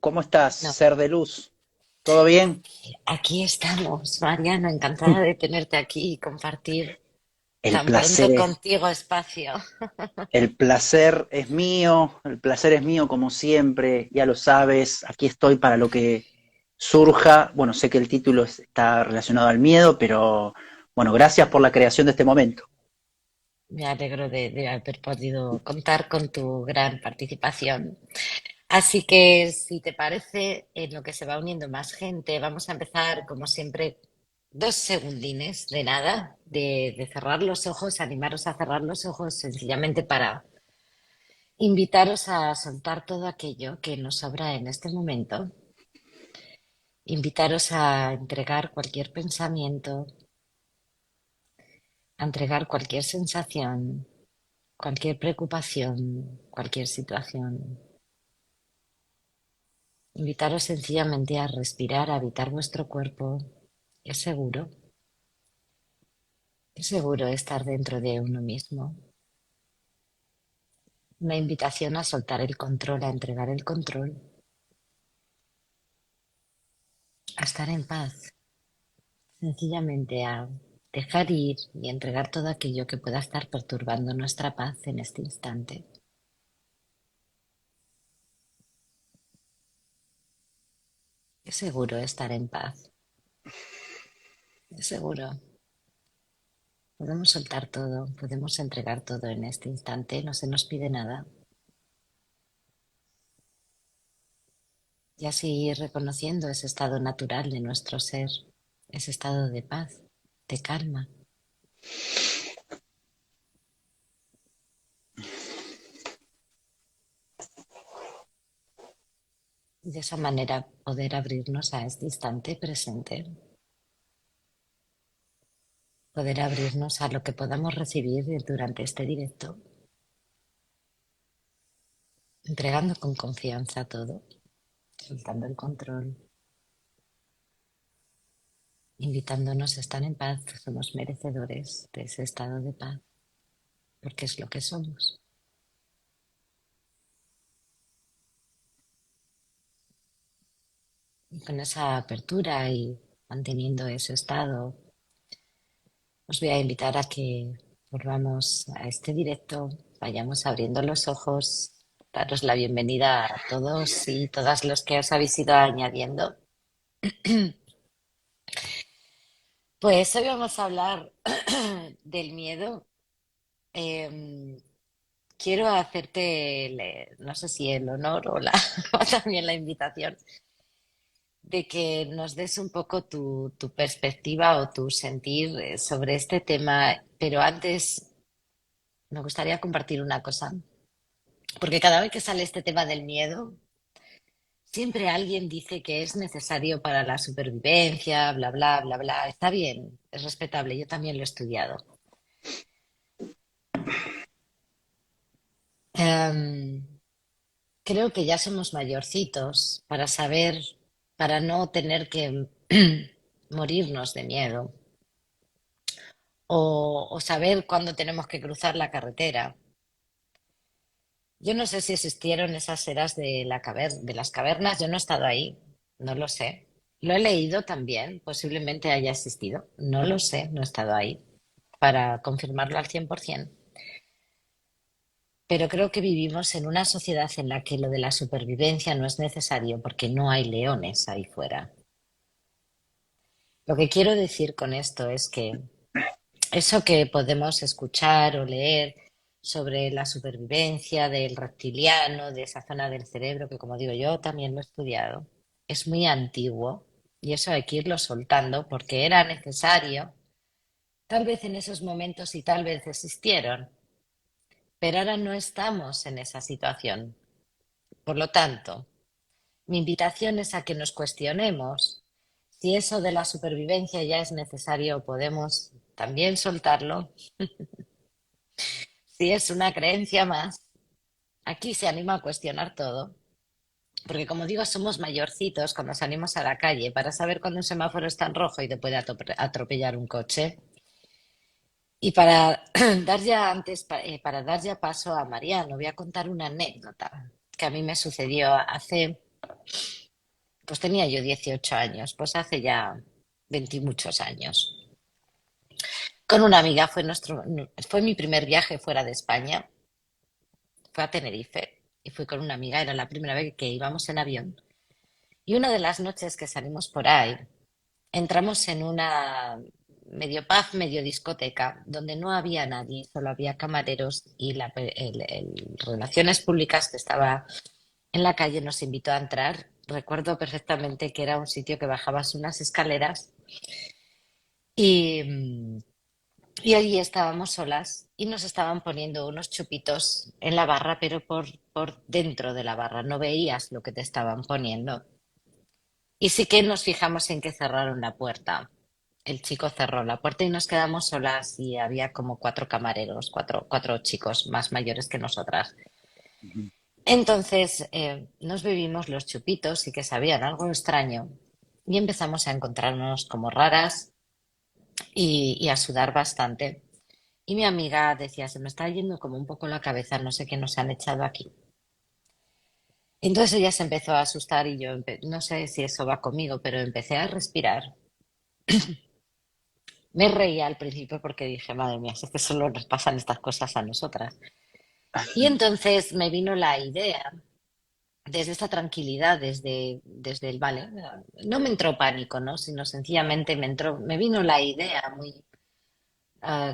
¿Cómo estás, No, ser de luz? ¿Todo bien? aquí estamos, Mariano, encantada de tenerte aquí y compartir El tan pronto placer es, contigo espacio. el placer es mío, el placer es mío como siempre, ya lo sabes, aquí estoy para lo que surja. Bueno, sé que el título está relacionado al miedo, pero bueno, gracias por la creación de este momento. Me alegro de haber podido contar con tu gran participación. Así que, si te parece, en lo que se va uniendo más gente, vamos a empezar, como siempre, 2 segundines de nada, de cerrar los ojos, animaros a cerrar los ojos sencillamente para invitaros a soltar todo aquello que nos sobra en este momento. Invitaros a entregar cualquier pensamiento, a entregar cualquier sensación, cualquier preocupación, cualquier situación. Invitaros sencillamente a respirar, a habitar vuestro cuerpo. Es seguro, es seguro estar dentro de uno mismo. Una invitación a soltar el control, a entregar el control, a estar en paz, sencillamente a dejar ir y entregar todo aquello que pueda estar perturbando nuestra paz en este instante. Es seguro estar en paz, es seguro. Podemos soltar todo, podemos entregar todo en este instante, no se nos pide nada. Y así ir reconociendo ese estado natural de nuestro ser, ese estado de paz, de calma. Y de esa manera poder abrirnos a este instante presente, poder abrirnos a lo que podamos recibir durante este directo, entregando con confianza todo, soltando el control, invitándonos a estar en paz. Somos merecedores de ese estado de paz, porque es lo que somos. Y con esa apertura y manteniendo ese estado, os voy a invitar a que volvamos a este directo, vayamos abriendo los ojos, daros la bienvenida a todos y todas los que os habéis ido añadiendo. Pues hoy vamos a hablar del miedo. Em, Quiero hacerte, no sé si el honor o, o también la invitación de que nos des un poco tu perspectiva o tu sentir sobre este tema, pero antes me gustaría compartir una cosa, porque cada vez que sale este tema del miedo, siempre alguien dice que es necesario para la supervivencia, bla, bla, bla, bla. Está bien, es respetable, yo también lo he estudiado. Em, Creo que ya somos mayorcitos para saber, para no tener que morirnos de miedo o saber cuándo tenemos que cruzar la carretera. Yo no sé si existieron esas eras de de las cavernas, yo no he estado ahí, no lo sé. Lo he leído también, posiblemente haya existido, no lo sé, no he estado ahí para confirmarlo al 100%. Pero creo que vivimos en una sociedad en la que lo de la supervivencia no es necesario porque no hay leones ahí fuera. Lo que quiero decir con esto es que eso que podemos escuchar o leer sobre la supervivencia del reptiliano, de esa zona del cerebro, que como digo yo también lo he estudiado, es muy antiguo y eso hay que irlo soltando porque era necesario, tal vez en esos momentos y tal vez existieron, pero ahora no estamos en esa situación. Por lo tanto, mi invitación es a que nos cuestionemos si eso de la supervivencia ya es necesario o podemos también soltarlo, si es una creencia más. Aquí se anima a cuestionar todo, porque como digo, somos mayorcitos cuando salimos a la calle para saber cuándo un semáforo está en rojo y te puede atropellar un coche. Y para dar ya antes, para dar ya paso a Mariano, voy a contar una anécdota que a mí me sucedió hace. Pues tenía yo 18 años, pues hace ya 20 y muchos años. Con una amiga fue mi primer viaje fuera de España, fue a Tenerife y fui con una amiga, era la primera vez que íbamos en avión. Y una de las noches que salimos por ahí, entramos en una medio pub, medio discoteca, donde no había nadie, solo había camareros y Relaciones Públicas que estaba en la calle nos invitó a entrar. Recuerdo perfectamente que era un sitio que bajabas unas escaleras y, y allí estábamos solas y nos estaban poniendo unos chupitos en la barra, pero por dentro de la barra, no veías lo que te estaban poniendo. Y sí que nos fijamos en que cerraron la puerta. El chico cerró la puerta y nos quedamos solas y había como cuatro camareros, cuatro chicos más mayores que nosotras. Ujú. Entonces nos bebimos los chupitos y que sabían algo extraño y empezamos a encontrarnos como raras y a sudar bastante. Y mi amiga decía, se me está yendo como un poco la cabeza, no sé qué nos han echado aquí. Entonces ella se empezó a asustar y no sé si eso va conmigo, pero empecé a respirar. Me reía al principio porque dije, madre mía, si es que solo nos pasan estas cosas a nosotras. Y entonces me vino la idea, desde esta tranquilidad, desde el vale, no me entró pánico, ¿no? Sino sencillamente me vino la idea muy,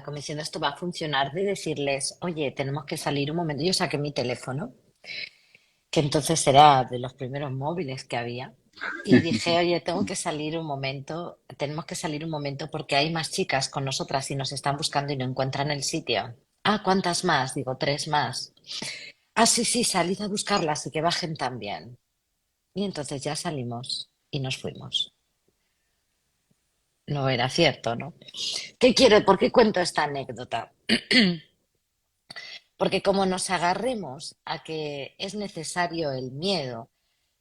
como diciendo, esto va a funcionar, de decirles, oye, tenemos que salir un momento. Yo saqué mi teléfono, que entonces era de los primeros móviles que había. Y dije, oye, tengo que salir un momento, tenemos que salir un momento porque hay más chicas con nosotras y nos están buscando y no encuentran el sitio. Ah, ¿cuántas más? Digo, tres más. Ah, sí, sí, salid a buscarlas y que bajen también. Y entonces ya salimos y nos fuimos. No era cierto, ¿no? ¿Qué quiero? ¿Por qué cuento esta anécdota? Porque como nos agarremos a que es necesario el miedo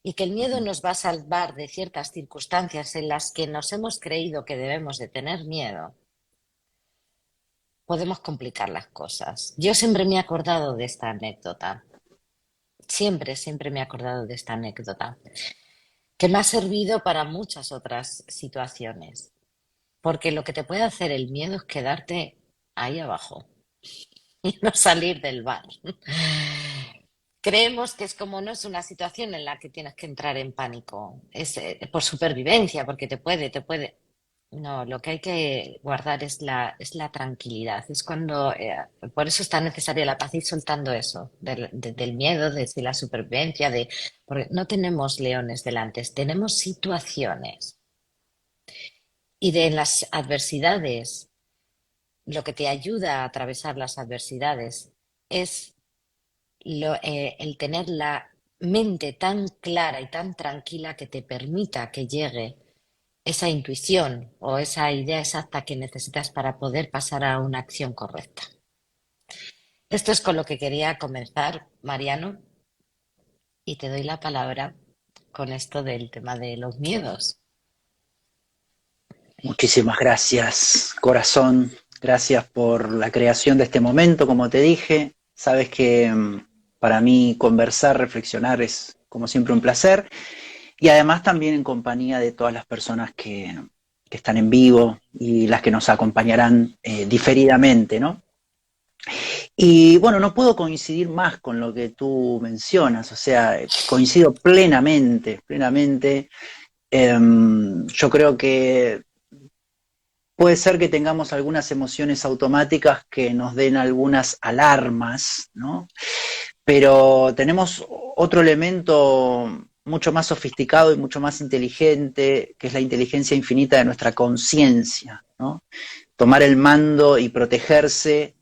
y que el miedo Ujú. nos va a salvar de ciertas circunstancias en las que nos hemos creído que debemos de tener miedo, podemos complicar las cosas. Yo siempre me he acordado de esta anécdota. Siempre me he acordado de esta anécdota, que me ha servido para muchas otras situaciones. Porque lo que te puede hacer el miedo es quedarte ahí abajo y no salir del bar. Creemos que es como no es una situación en la que tienes que entrar en pánico, es por supervivencia, porque te puede. No, lo que hay que guardar es la tranquilidad. Es cuando, por eso es tan necesaria la paz, ir soltando eso, del miedo, de la supervivencia, porque no tenemos leones delante, tenemos situaciones. Y de las adversidades, lo que te ayuda a atravesar las adversidades es el tener la mente tan clara y tan tranquila que te permita que llegue esa intuición o esa idea exacta que necesitas para poder pasar a una acción correcta. Esto es con lo que quería comenzar, Mariano, y te doy la palabra con esto del tema de los miedos. Muchísimas gracias, corazón. Gracias por la creación de este momento, como te dije. Sabes que para mí conversar, reflexionar es como siempre un placer. Y además también en compañía de todas las personas que están en vivo y las que nos acompañarán diferidamente, ¿no? Y bueno, no puedo coincidir más con lo que tú mencionas, o sea, coincido plenamente, plenamente. Yo creo que puede ser que tengamos algunas emociones automáticas que nos den algunas alarmas, ¿no? Pero tenemos otro elemento mucho más sofisticado y mucho más inteligente, que es la inteligencia infinita de nuestra conciencia, ¿no? Tomar el mando y protegerse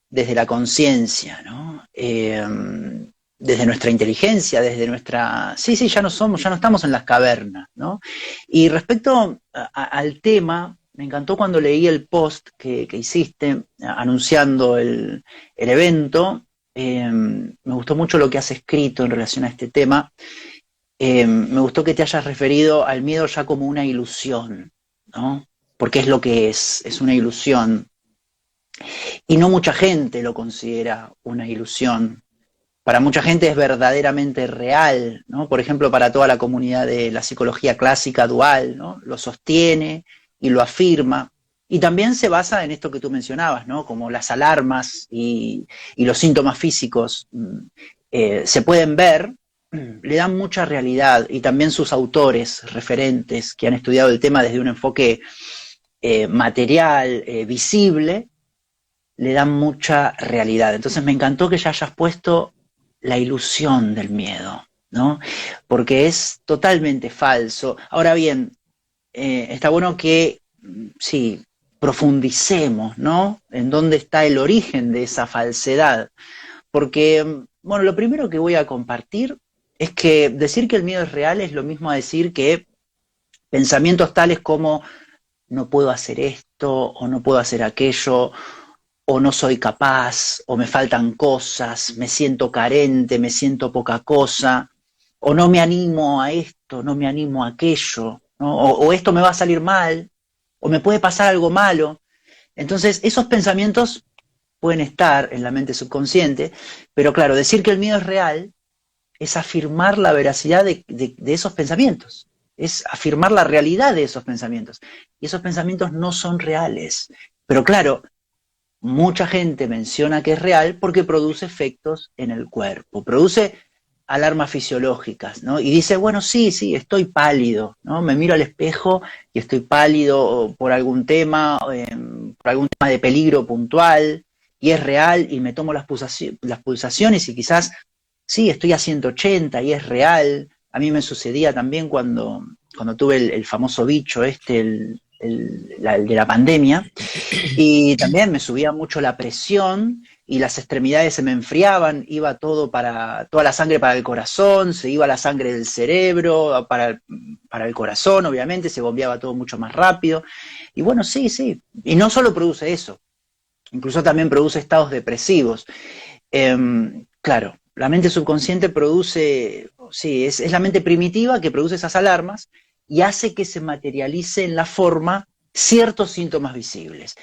desde la conciencia, ¿no? Desde nuestra inteligencia, desde nuestra... Sí, sí, ya no somos, ya no estamos en las cavernas, ¿no? Y respecto al tema, me encantó cuando leí el post que hiciste anunciando el evento. Me gustó mucho lo que has escrito en relación a este tema. Me gustó que te hayas referido al miedo ya como una ilusión, ¿no? Porque es lo que es una ilusión. Y no mucha gente lo considera una ilusión. para mucha gente es verdaderamente real, ¿no? Por ejemplo, para toda la comunidad de la psicología clásica dual, ¿no? Lo sostiene y lo afirma. Y también se basa en esto que tú mencionabas, ¿no? Como las alarmas y los síntomas físicos se pueden ver, le dan mucha realidad y también sus autores, referentes que han estudiado el tema desde un enfoque material, visible, le dan mucha realidad. Entonces me encantó que ya hayas puesto la ilusión del miedo, ¿no? Porque es totalmente falso. Ahora bien, está bueno que, sí, profundicemos, ¿no? En dónde está el origen de esa falsedad. Porque, bueno, lo primero que voy a compartir es que decir que el miedo es real es lo mismo a decir que pensamientos tales como no puedo hacer esto o no puedo hacer aquello o no soy capaz, o me faltan cosas, me siento carente, me siento poca cosa, o no me animo a esto, no me animo a aquello, ¿no? O esto me va a salir mal, o me puede pasar algo malo. Entonces, esos pensamientos pueden estar en la mente subconsciente, pero claro, decir que el miedo es real es afirmar la veracidad de esos pensamientos, es afirmar la realidad de esos pensamientos. Y esos pensamientos no son reales. Pero claro, mucha gente menciona que es real porque produce efectos en el cuerpo, produce alarmas fisiológicas, ¿no? Y dice, bueno, sí, sí, estoy pálido, ¿no? Me miro al espejo y estoy pálido por algún tema, por algún tema de peligro puntual, y es real, y me tomo las pulsaciones y quizás, sí, estoy a 180 y es real. A mí me sucedía también cuando tuve el famoso bicho este, el de la pandemia, y también me subía mucho la presión y las extremidades se me enfriaban, iba todo para, toda la sangre para el corazón, se iba la sangre del cerebro para el corazón, obviamente, se bombeaba todo mucho más rápido. Y bueno, sí, sí. Y no solo produce eso, incluso también produce estados depresivos. Claro, la mente subconsciente produce, sí, es la mente primitiva que produce esas alarmas y hace que se materialice en la forma ciertos síntomas visibles.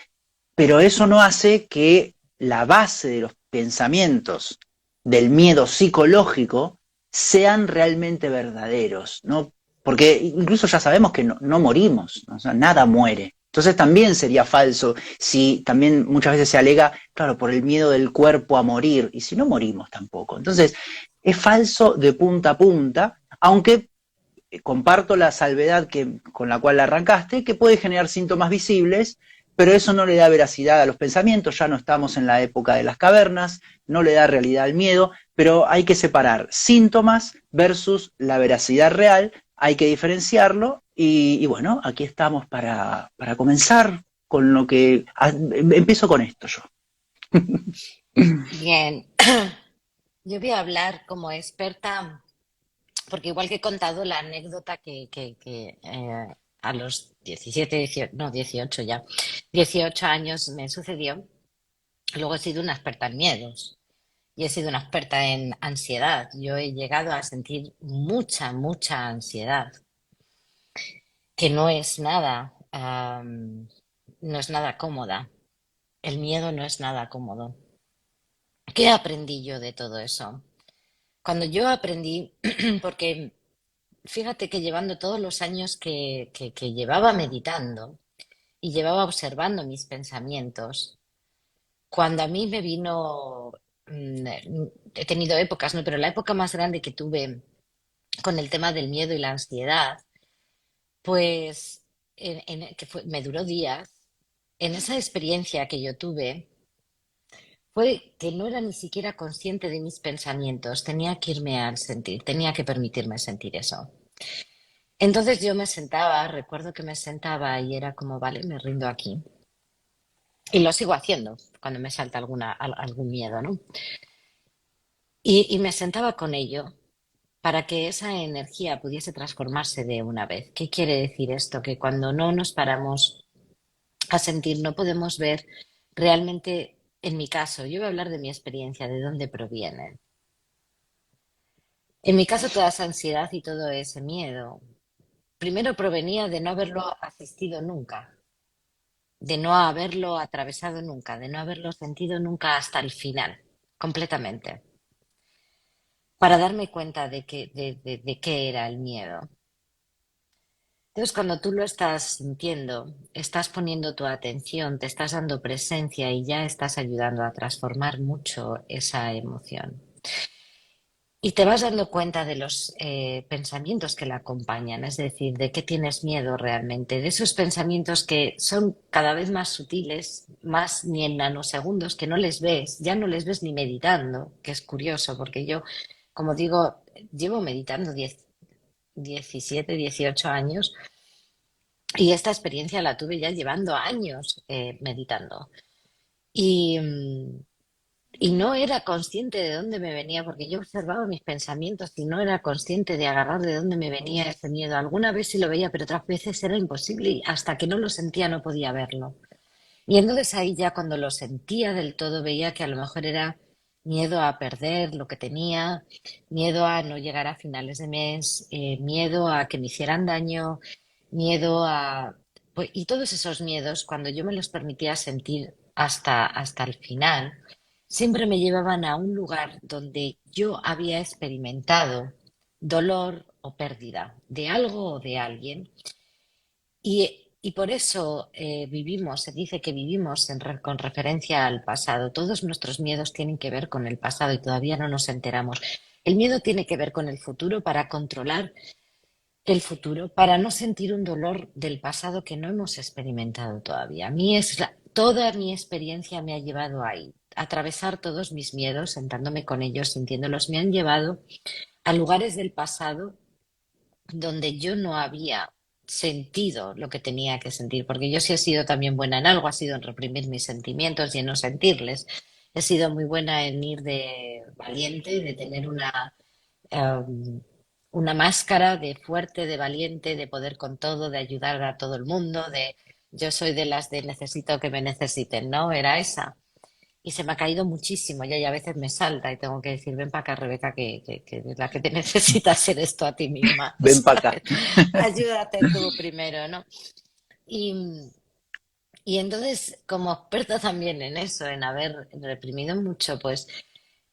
Pero eso no hace que la base de los pensamientos del miedo psicológico sean realmente verdaderos, ¿no? Porque incluso ya sabemos que no morimos, ¿no? O sea, nada muere. Entonces también sería falso si también muchas veces se alega, claro, por el miedo del cuerpo a morir, y si no morimos tampoco. Entonces, es falso de punta a punta, aunque comparto la salvedad con la cual arrancaste, que puede generar síntomas visibles, pero eso no le da veracidad a los pensamientos, ya no estamos en la época de las cavernas, no le da realidad al miedo, pero hay que separar síntomas versus la veracidad real, hay que diferenciarlo y bueno, aquí estamos para comenzar con lo que... Empiezo con esto yo. Bien, yo voy a hablar como experta, porque igual que he contado la anécdota que a los 17, 18, no, 18 ya, 18 años me sucedió, luego he sido una experta en miedos y he sido una experta en ansiedad. Yo he llegado a sentir mucha, mucha ansiedad, que no es nada, no es nada cómoda. El miedo no es nada cómodo. ¿Qué aprendí yo de todo eso? Cuando yo aprendí, porque fíjate que llevando todos los años que llevaba meditando y llevaba observando mis pensamientos, cuando a mí me vino, he tenido épocas, ¿no? Pero la época más grande que tuve con el tema del miedo y la ansiedad, pues me duró días. En esa experiencia que yo tuve, fue que no era ni siquiera consciente de mis pensamientos, tenía que irme al sentir, tenía que permitirme sentir eso. Entonces yo me sentaba, recuerdo que me sentaba y era como, vale, me rindo aquí. Y lo sigo haciendo cuando me salta algún miedo, ¿no? Y me sentaba con ello para que esa energía pudiese transformarse de una vez. ¿Qué quiere decir esto? Que cuando no nos paramos a sentir, no podemos ver realmente, en mi caso, yo voy a hablar de mi experiencia, de dónde proviene. En mi caso, toda esa ansiedad y todo ese miedo, primero provenía de no haberlo asistido nunca, de no haberlo atravesado nunca, de no haberlo sentido nunca hasta el final, completamente. para darme cuenta de qué era el miedo. Entonces, cuando tú lo estás sintiendo, estás poniendo tu atención, te estás dando presencia y ya estás ayudando a transformar mucho esa emoción. Y te vas dando cuenta de los pensamientos que la acompañan, es decir, de qué tienes miedo realmente, de esos pensamientos que son cada vez más sutiles, más ni en nanosegundos, que no les ves, ya no les ves ni meditando, que es curioso, porque yo, como digo, llevo meditando 17, 18 años y esta experiencia la tuve ya llevando años meditando. Y, y no era consciente de dónde me venía, porque yo observaba mis pensamientos y no era consciente de agarrar de dónde me venía ese miedo. Alguna vez sí lo veía, pero otras veces era imposible y hasta que no lo sentía no podía verlo. Y entonces ahí ya cuando lo sentía del todo veía que a lo mejor era miedo a perder lo que tenía, miedo a no llegar a finales de mes, miedo a que me hicieran daño, miedo a... y todos esos miedos, cuando yo me los permitía sentir hasta el final, siempre me llevaban a un lugar donde yo había experimentado dolor o pérdida de algo o de alguien y por eso vivimos, se dice que vivimos con referencia al pasado. Todos nuestros miedos tienen que ver con el pasado y todavía no nos enteramos. El miedo tiene que ver con el futuro para controlar el futuro, para no sentir un dolor del pasado que no hemos experimentado todavía. A mí toda mi experiencia me ha llevado ahí. Atravesar todos mis miedos, sentándome con ellos, sintiéndolos, me han llevado a lugares del pasado donde yo no había sentido lo que tenía que sentir, porque yo sí he sido también buena en algo, ha sido en reprimir mis sentimientos y en no sentirles. He sido muy buena en ir de valiente, de tener una máscara de fuerte, de valiente, de poder con todo, de ayudar a todo el mundo, de yo soy de las de necesito que me necesiten, ¿no? Era esa y se me ha caído muchísimo ya y a veces me salta y tengo que decir, ven para acá, Rebeca, que es la que te necesita hacer esto a ti misma, Ven para acá. ¿sabes? Ayúdate tú primero, ¿no? Y, y entonces, como experta también en eso, en haber reprimido mucho, pues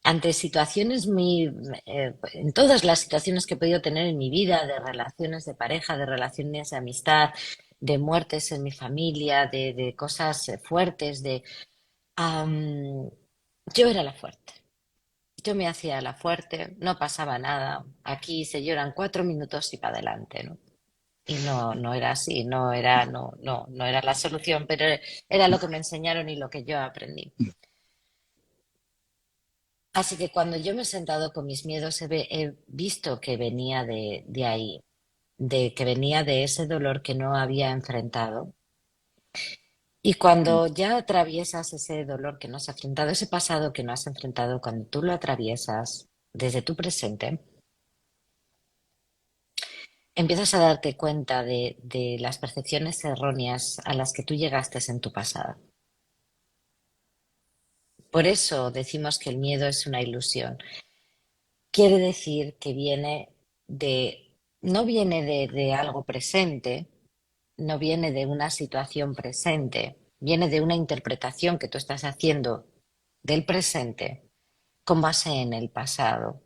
ante situaciones en todas las situaciones que he podido tener en mi vida, de relaciones de pareja, de relaciones de amistad, de muertes en mi familia, de cosas fuertes, am, yo era la fuerte. Yo me hacía la fuerte, no pasaba nada. Aquí se lloran 4 minutos y para adelante, ¿no? Y no, no era así, no era la solución, pero era lo que me enseñaron y lo que yo aprendí. Así que cuando yo me he sentado con mis miedos, he visto que venía de ahí, de que venía de ese dolor que no había enfrentado. Y cuando ya atraviesas ese dolor que no has enfrentado, ese pasado que no has enfrentado, cuando tú lo atraviesas desde tu presente, empiezas a darte cuenta de las percepciones erróneas a las que tú llegaste en tu pasado. Por eso decimos que el miedo es una ilusión. Quiere decir que no viene de algo presente, no viene de una situación presente, viene de una interpretación que tú estás haciendo del presente con base en el pasado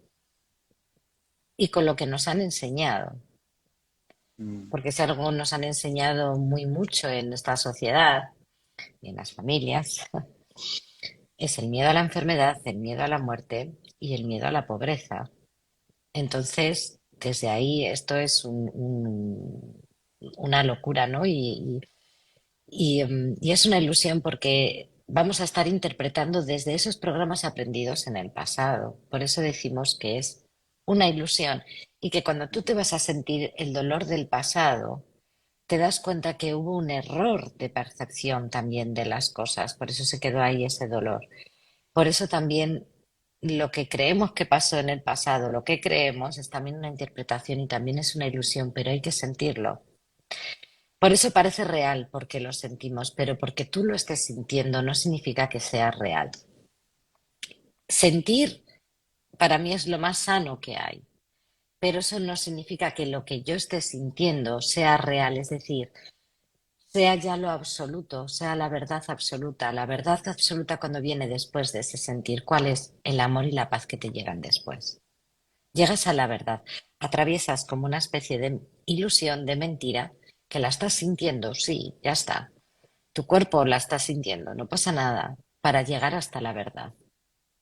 y con lo que nos han enseñado. Porque si algo nos han enseñado muy mucho en esta sociedad y en las familias, es el miedo a la enfermedad, el miedo a la muerte y el miedo a la pobreza. Entonces, desde ahí esto es una locura, ¿no? Y es una ilusión porque vamos a estar interpretando desde esos programas aprendidos en el pasado. Por eso decimos que es una ilusión y que cuando tú te vas a sentir el dolor del pasado, te das cuenta que hubo un error de percepción también de las cosas. Por eso se quedó ahí ese dolor. Por eso también lo que creemos que pasó en el pasado, lo que creemos es también una interpretación y también es una ilusión, pero hay que sentirlo. Por eso parece real, porque lo sentimos, pero porque tú lo estés sintiendo no significa que sea real. Sentir para mí es lo más sano que hay, pero eso no significa que lo que yo esté sintiendo sea real, es decir, sea ya lo absoluto, sea la verdad absoluta cuando viene después de ese sentir, ¿cuál es el amor y la paz que te llegan después? Llegas a la verdad, atraviesas como una especie de ilusión, de mentira, que la estás sintiendo, sí, ya está. Tu cuerpo la está sintiendo, no pasa nada, para llegar hasta la verdad,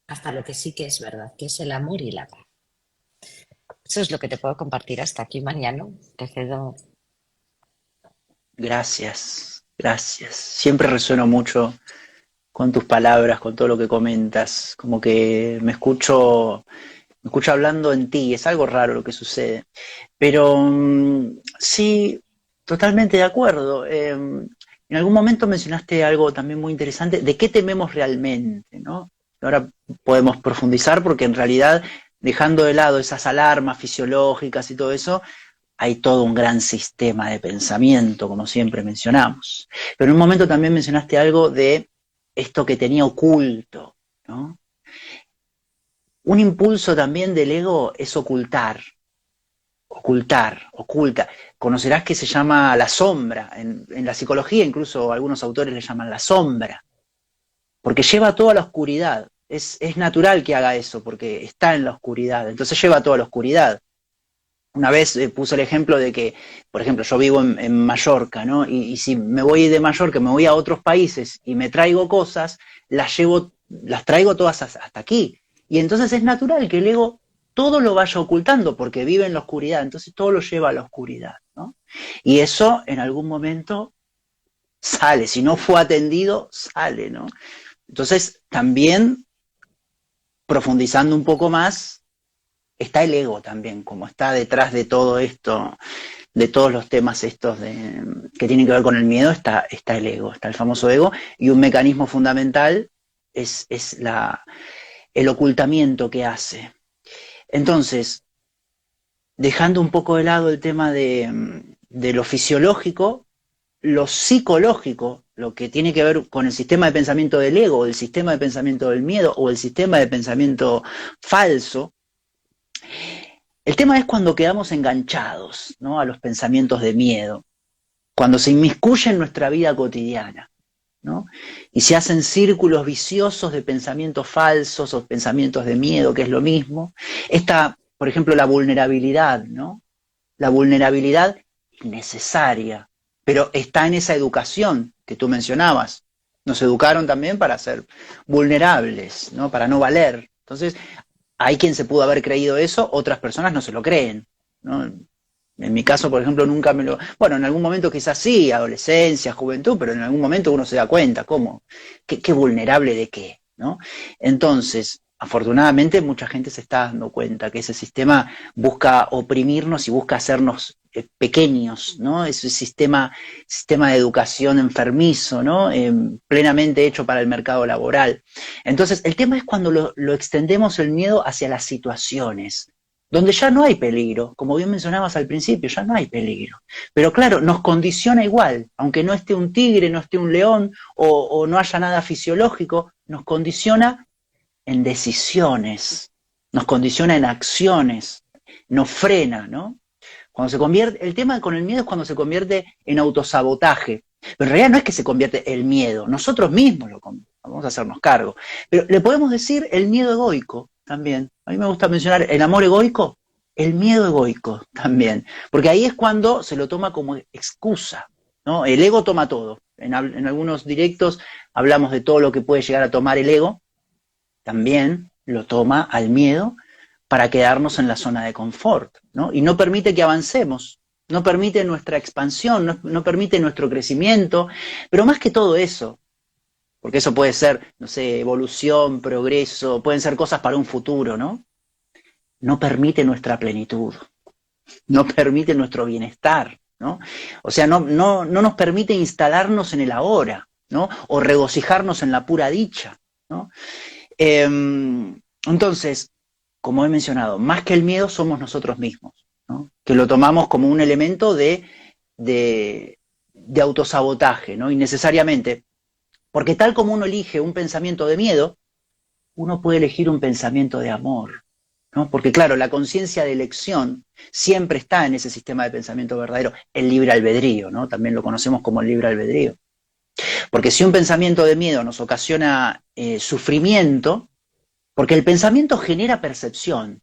hasta lo que sí que es verdad, que es el amor y la paz. Eso es lo que te puedo compartir hasta aquí, Mariano. Te cedo. Gracias, gracias. Siempre resueno mucho con tus palabras, con todo lo que comentas, como que me escucho hablando en ti, es algo raro lo que sucede. Pero sí, totalmente de acuerdo. En algún momento mencionaste algo también muy interesante, de qué tememos realmente, ¿no? Ahora podemos profundizar porque en realidad, dejando de lado esas alarmas fisiológicas y todo eso, hay todo un gran sistema de pensamiento, como siempre mencionamos. Pero en un momento también mencionaste algo de esto que tenía oculto, ¿no? Un impulso también del ego es ocultar, oculta. Conocerás que se llama la sombra. En la psicología incluso algunos autores le llaman la sombra, porque lleva toda la oscuridad. Es natural que haga eso, porque está en la oscuridad, entonces lleva toda la oscuridad. Una vez puse el ejemplo de que, por ejemplo, yo vivo en Mallorca, ¿no? Y si me voy de Mallorca, me voy a otros países y me traigo cosas, las traigo todas hasta aquí. Y entonces es natural que el ego todo lo vaya ocultando porque vive en la oscuridad, entonces todo lo lleva a la oscuridad, ¿no? Y eso en algún momento sale, si no fue atendido, sale, ¿no? Entonces también profundizando un poco más, está el ego también, como está detrás de todo esto, de todos los temas estos que tienen que ver con el miedo, está el ego, está el famoso ego, y un mecanismo fundamental es el ocultamiento que hace. Entonces, dejando un poco de lado el tema de lo fisiológico, lo psicológico, lo que tiene que ver con el sistema de pensamiento del ego, el sistema de pensamiento del miedo o el sistema de pensamiento falso, el tema es cuando quedamos enganchados, ¿no?, a los pensamientos de miedo, cuando se inmiscuye en nuestra vida cotidiana, ¿no? Y se hacen círculos viciosos de pensamientos falsos o pensamientos de miedo, que es lo mismo. Esta, por ejemplo, la vulnerabilidad, ¿no? La vulnerabilidad es necesaria, pero está en esa educación que tú mencionabas. Nos educaron también para ser vulnerables, ¿no? Para no valer. Entonces, hay quien se pudo haber creído eso, otras personas no se lo creen, ¿no? En mi caso, por ejemplo, nunca me lo... Bueno, en algún momento quizás sí, adolescencia, juventud, pero en algún momento uno se da cuenta, ¿cómo? ¿Qué vulnerable de qué? ¿No? Entonces, afortunadamente, mucha gente se está dando cuenta que ese sistema busca oprimirnos y busca hacernos pequeños, ¿no? Ese sistema de educación enfermizo, ¿no? Plenamente hecho para el mercado laboral. Entonces, el tema es cuando lo extendemos el miedo hacia las situaciones, donde ya no hay peligro, como bien mencionabas al principio, ya no hay peligro. Pero claro, nos condiciona igual, aunque no esté un tigre, no esté un león o no haya nada fisiológico, nos condiciona en decisiones, nos condiciona en acciones, nos frena, ¿no? Cuando se convierte, el tema con el miedo es cuando se convierte en autosabotaje. Pero en realidad no es que se convierte el miedo, nosotros mismos vamos a hacernos cargo. Pero le podemos decir el miedo egoico también. A mí me gusta mencionar el amor egoico, el miedo egoico también. Porque ahí es cuando se lo toma como excusa, ¿no? El ego toma todo. En algunos directos hablamos de todo lo que puede llegar a tomar el ego. También lo toma al miedo para quedarnos en la zona de confort, ¿no? Y no permite que avancemos, no permite nuestra expansión, no permite nuestro crecimiento, pero más que todo eso, porque eso puede ser, no sé, evolución, progreso, pueden ser cosas para un futuro, ¿no? No permite nuestra plenitud, no permite nuestro bienestar, ¿no? O sea, no nos permite instalarnos en el ahora, ¿no? O regocijarnos en la pura dicha, ¿no? Entonces, como he mencionado, más que el miedo somos nosotros mismos, ¿no? Que lo tomamos como un elemento de autosabotaje, ¿no? Innecesariamente, porque tal como uno elige un pensamiento de miedo, uno puede elegir un pensamiento de amor, ¿no? Porque claro, la conciencia de elección siempre está en ese sistema de pensamiento verdadero, el libre albedrío, ¿no? También lo conocemos como el libre albedrío. Porque si un pensamiento de miedo nos ocasiona sufrimiento, porque el pensamiento genera percepción,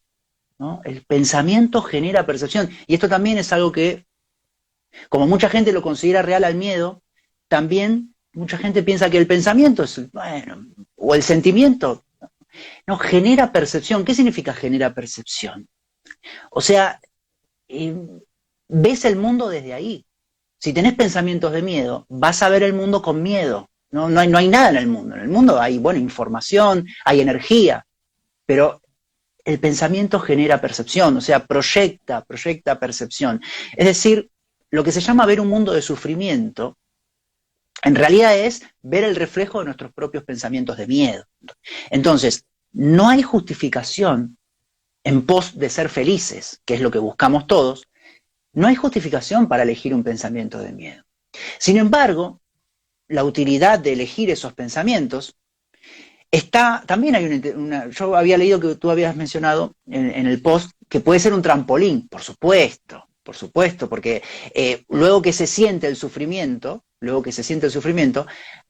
¿no? El pensamiento genera percepción. Y esto también es algo que, como mucha gente lo considera real al miedo, también mucha gente piensa que el pensamiento es, bueno, o el sentimiento, no, genera percepción. ¿Qué significa genera percepción? O sea, eh, ves el mundo desde ahí. Si tenés pensamientos de miedo, vas a ver el mundo con miedo. No hay nada en el mundo. En el mundo hay, bueno, información, hay energía, pero el pensamiento genera percepción, o sea, proyecta percepción. Es decir, lo que se llama ver un mundo de sufrimiento, en realidad es ver el reflejo de nuestros propios pensamientos de miedo. Entonces, no hay justificación en pos de ser felices, que es lo que buscamos todos, no hay justificación para elegir un pensamiento de miedo. Sin embargo, la utilidad de elegir esos pensamientos está, también hay yo había leído que tú habías mencionado en el post que puede ser un trampolín, por supuesto, porque luego que se siente el sufrimiento,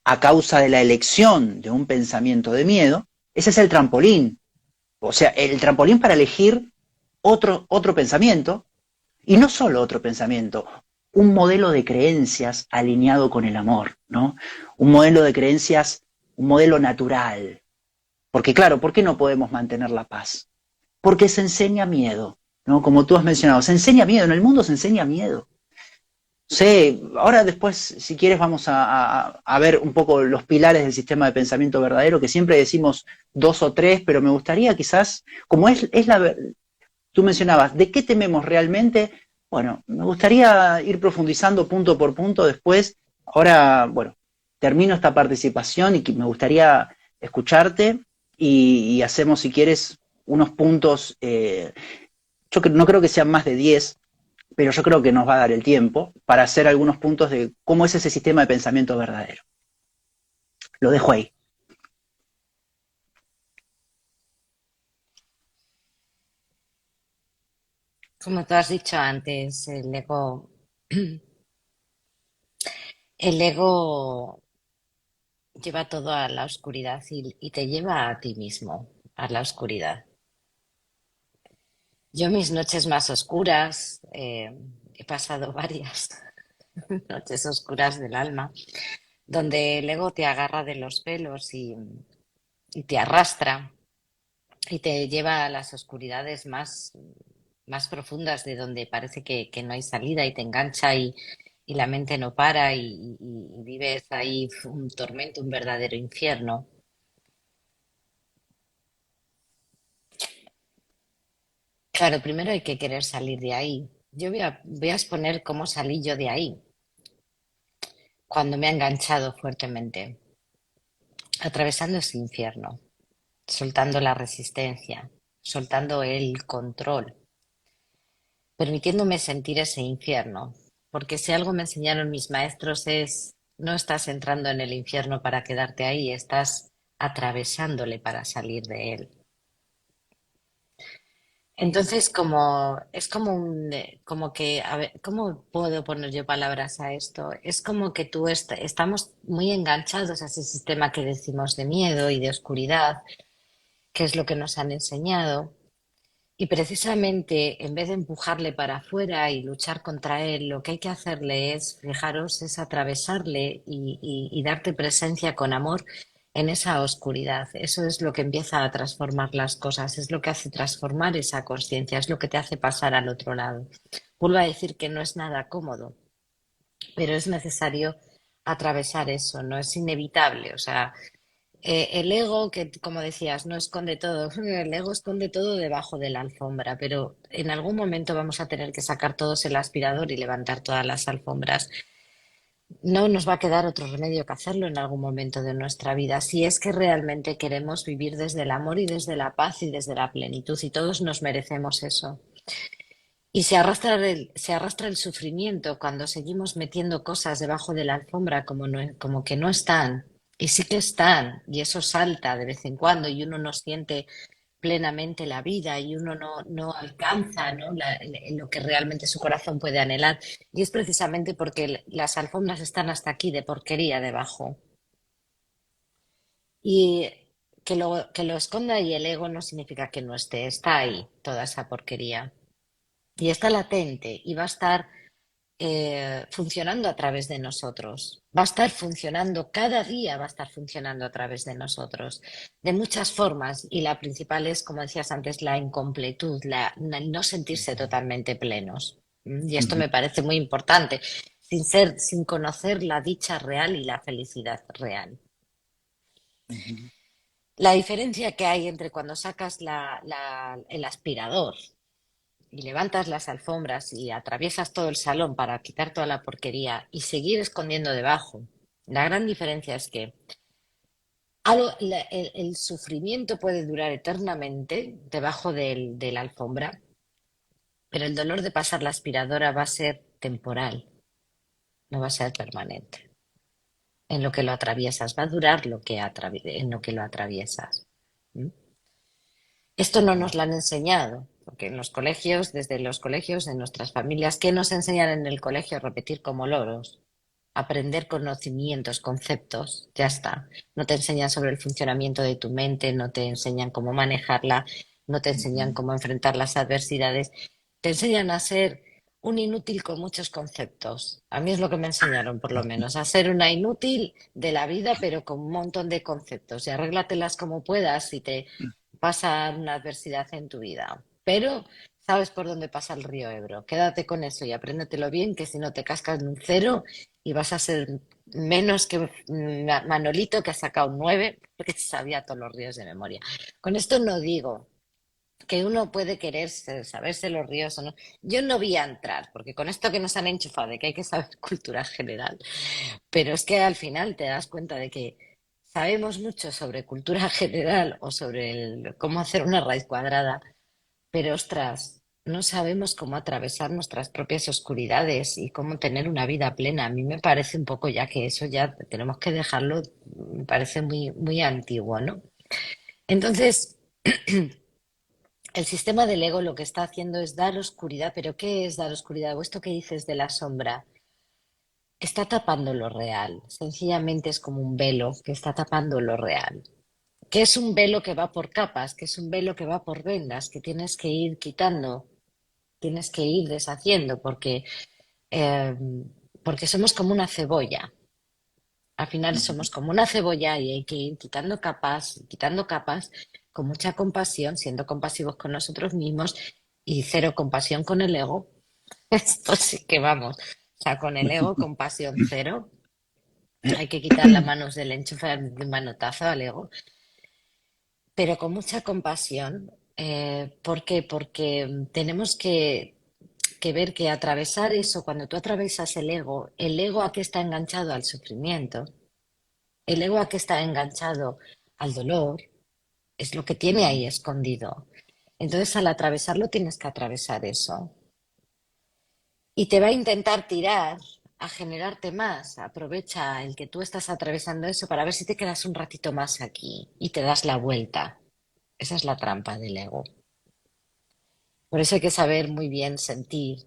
a causa de la elección de un pensamiento de miedo, ese es el trampolín. O sea, el trampolín para elegir otro pensamiento, y no solo otro pensamiento, un modelo de creencias alineado con el amor, ¿no? Un modelo de creencias, un modelo natural. Porque claro, ¿por qué no podemos mantener la paz? Porque se enseña miedo, ¿no? Como tú has mencionado, se enseña miedo, en el mundo se enseña miedo. Sí, ahora después, si quieres, vamos a ver un poco los pilares del sistema de pensamiento verdadero, que siempre decimos dos o tres, pero me gustaría quizás, como tú mencionabas, ¿de qué tememos realmente? Bueno, me gustaría ir profundizando punto por punto después. Ahora, bueno, termino esta participación y me gustaría escucharte y hacemos, si quieres, unos puntos. Yo no creo que sean más de 10, pero yo creo que nos va a dar el tiempo para hacer algunos puntos de cómo es ese sistema de pensamiento verdadero. Lo dejo ahí. Como tú has dicho antes, el ego lleva todo a la oscuridad y te lleva a ti mismo, a la oscuridad. Yo mis noches más oscuras, he pasado varias noches oscuras del alma, donde el ego te agarra de los pelos y te arrastra y te lleva a las oscuridades más profundas de donde parece que no hay salida y te engancha y la mente no para y vives ahí un tormento, un verdadero infierno. Claro, primero hay que querer salir de ahí. Voy a exponer cómo salí yo de ahí cuando me ha enganchado fuertemente, atravesando ese infierno, soltando la resistencia, soltando el control, permitiéndome sentir ese infierno. Porque si algo me enseñaron mis maestros es, no estás entrando en el infierno para quedarte ahí, estás atravesándole para salir de él. Entonces, es como como que, a ver, ¿cómo puedo poner yo palabras a esto? Es como que estamos muy enganchados a ese sistema que decimos de miedo y de oscuridad, que es lo que nos han enseñado. Y precisamente, en vez de empujarle para afuera y luchar contra él, lo que hay que hacerle es, fijaros, es atravesarle y darte presencia con amor en esa oscuridad. Eso es lo que empieza a transformar las cosas, es lo que hace transformar esa conciencia, es lo que te hace pasar al otro lado. Vuelvo a decir que no es nada cómodo, pero es necesario atravesar eso, no es inevitable. O sea, el ego, que como decías, no esconde todo. El ego esconde todo debajo de la alfombra, pero en algún momento vamos a tener que sacar todos el aspirador y levantar todas las alfombras. No nos va a quedar otro remedio que hacerlo en algún momento de nuestra vida, si es que realmente queremos vivir desde el amor y desde la paz y desde la plenitud, y todos nos merecemos eso. Y se arrastra el sufrimiento cuando seguimos metiendo cosas debajo de la alfombra como que no están. Y sí que están, y eso salta de vez en cuando, y uno no siente plenamente la vida, y uno no alcanza, ¿no? Lo que realmente su corazón puede anhelar. Y es precisamente porque las alfombras están hasta aquí de porquería debajo. que lo esconda y el ego no significa que no esté, está ahí toda esa porquería. Y está latente y va a estar funcionando a través de nosotros. Va a estar funcionando, cada día va a estar funcionando a través de nosotros, de muchas formas. Y la principal es, como decías antes, la incompletud, no sentirse totalmente plenos. Y esto Ujú, me parece muy importante, sin conocer la dicha real y la felicidad real. ujú. La diferencia que hay entre cuando sacas el aspirador y levantas las alfombras y atraviesas todo el salón para quitar toda la porquería y seguir escondiendo debajo. La gran diferencia es que el sufrimiento puede durar eternamente debajo de la alfombra, pero el dolor de pasar la aspiradora va a ser temporal, no va a ser permanente. En lo que lo atraviesas, va a durar en lo que lo atraviesas. ¿Mm? Esto no nos Wow. lo han enseñado, porque en los colegios, desde los colegios, en nuestras familias, ¿qué nos enseñan en el colegio? Repetir como loros, aprender conocimientos, conceptos, ya está. No te enseñan sobre el funcionamiento de tu mente, no te enseñan cómo manejarla, no te enseñan Ujú. cómo enfrentar las adversidades, te enseñan a ser un inútil con muchos conceptos. A mí es lo que me enseñaron, por lo menos, a ser una inútil de la vida, pero con un montón de conceptos. Y arréglatelas como puedas si te pasa una adversidad en tu vida. Pero sabes por dónde pasa el río Ebro. Quédate con eso y apréndetelo bien, que si no te cascas en un cero y vas a ser menos que Manolito, que ha sacado un 9 porque sabía todos los ríos de memoria. Con esto no digo que uno puede quererse, saberse los ríos o no. Yo no voy a entrar, porque con esto que nos han enchufado de que hay que saber cultura general, pero es que al final te das cuenta de que sabemos mucho sobre cultura general o sobre cómo hacer una raíz cuadrada, pero ostras, no sabemos cómo atravesar nuestras propias oscuridades y cómo tener una vida plena. A mí me parece un poco ya que eso ya tenemos que dejarlo, me parece muy, muy antiguo, ¿no? Entonces, el sistema del ego lo que está haciendo es dar oscuridad, pero ¿qué es dar oscuridad? O esto que dices de la sombra, está tapando lo real. Sencillamente es como un velo que está tapando lo real. Que es un velo que va por capas, que es un velo que va por vendas, que tienes que ir quitando, tienes que ir deshaciendo, eh, porque somos como una cebolla. Al final Ujú. somos como una cebolla y hay que ir quitando capas, con mucha compasión, siendo compasivos con nosotros mismos y cero compasión con el ego. Esto sí que vamos. O sea, con el ego, compasión cero. Hay que quitar las manos del enchufe de un manotazo al ego, pero con mucha compasión. ¿Por qué? Porque tenemos que ver que atravesar eso, cuando tú atravesas el ego a qué está enganchado al sufrimiento, el ego a qué está enganchado al dolor, es lo que tiene Ujú. ahí escondido. Entonces, al atravesarlo, tienes que atravesar eso. Y te va a intentar tirar a generarte más. Aprovecha el que tú estás atravesando eso para ver si te quedas un ratito más aquí y te das la vuelta. Esa es la trampa del ego. Por eso hay que saber muy bien sentir.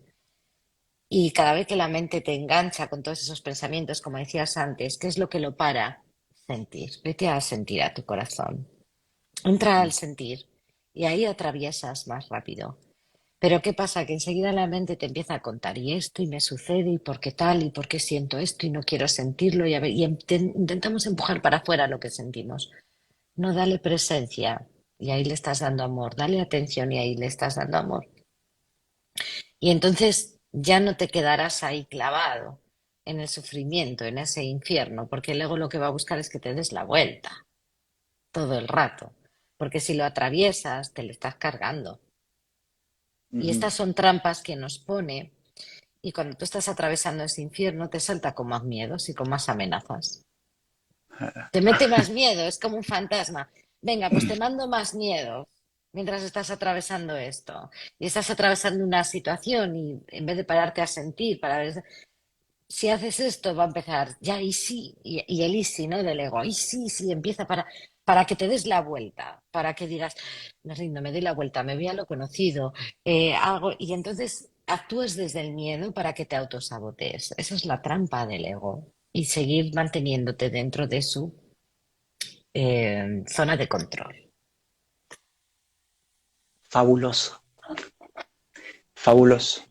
Y cada vez que la mente te engancha con todos esos pensamientos, como decías antes, ¿qué es lo que lo para? Sentir. Vete a sentir a tu corazón. Entra al sentir y ahí atraviesas más rápido. Pero ¿qué pasa? Que enseguida la mente te empieza a contar y esto y me sucede y por qué tal y por qué siento esto y no quiero sentirlo y, a ver, intentamos empujar para afuera lo que sentimos. No, dale presencia y ahí le estás dando amor, dale atención y ahí le estás dando amor. Y entonces ya no te quedarás ahí clavado en el sufrimiento, en ese infierno, porque luego lo que va a buscar es que te des la vuelta todo el rato, porque si lo atraviesas te lo estás cargando. Y Ujú. estas son trampas que nos pone. Y cuando tú estás atravesando ese infierno, te salta con más miedos y con más amenazas. Te mete más miedo, es como un fantasma. Venga, pues te mando más miedo mientras estás atravesando esto. Y estás atravesando una situación y en vez de pararte a sentir, para ver si haces esto, va a empezar ya y sí, y el easy, ¿no? Del ego. Y sí, sí, empieza para que te des la vuelta, para que digas, me rindo, me doy la vuelta, me voy a lo conocido, hago, y entonces actúes desde el miedo para que te autosabotees. Esa es la trampa del ego. Y seguir manteniéndote dentro de su zona de control. Fabuloso, fabuloso.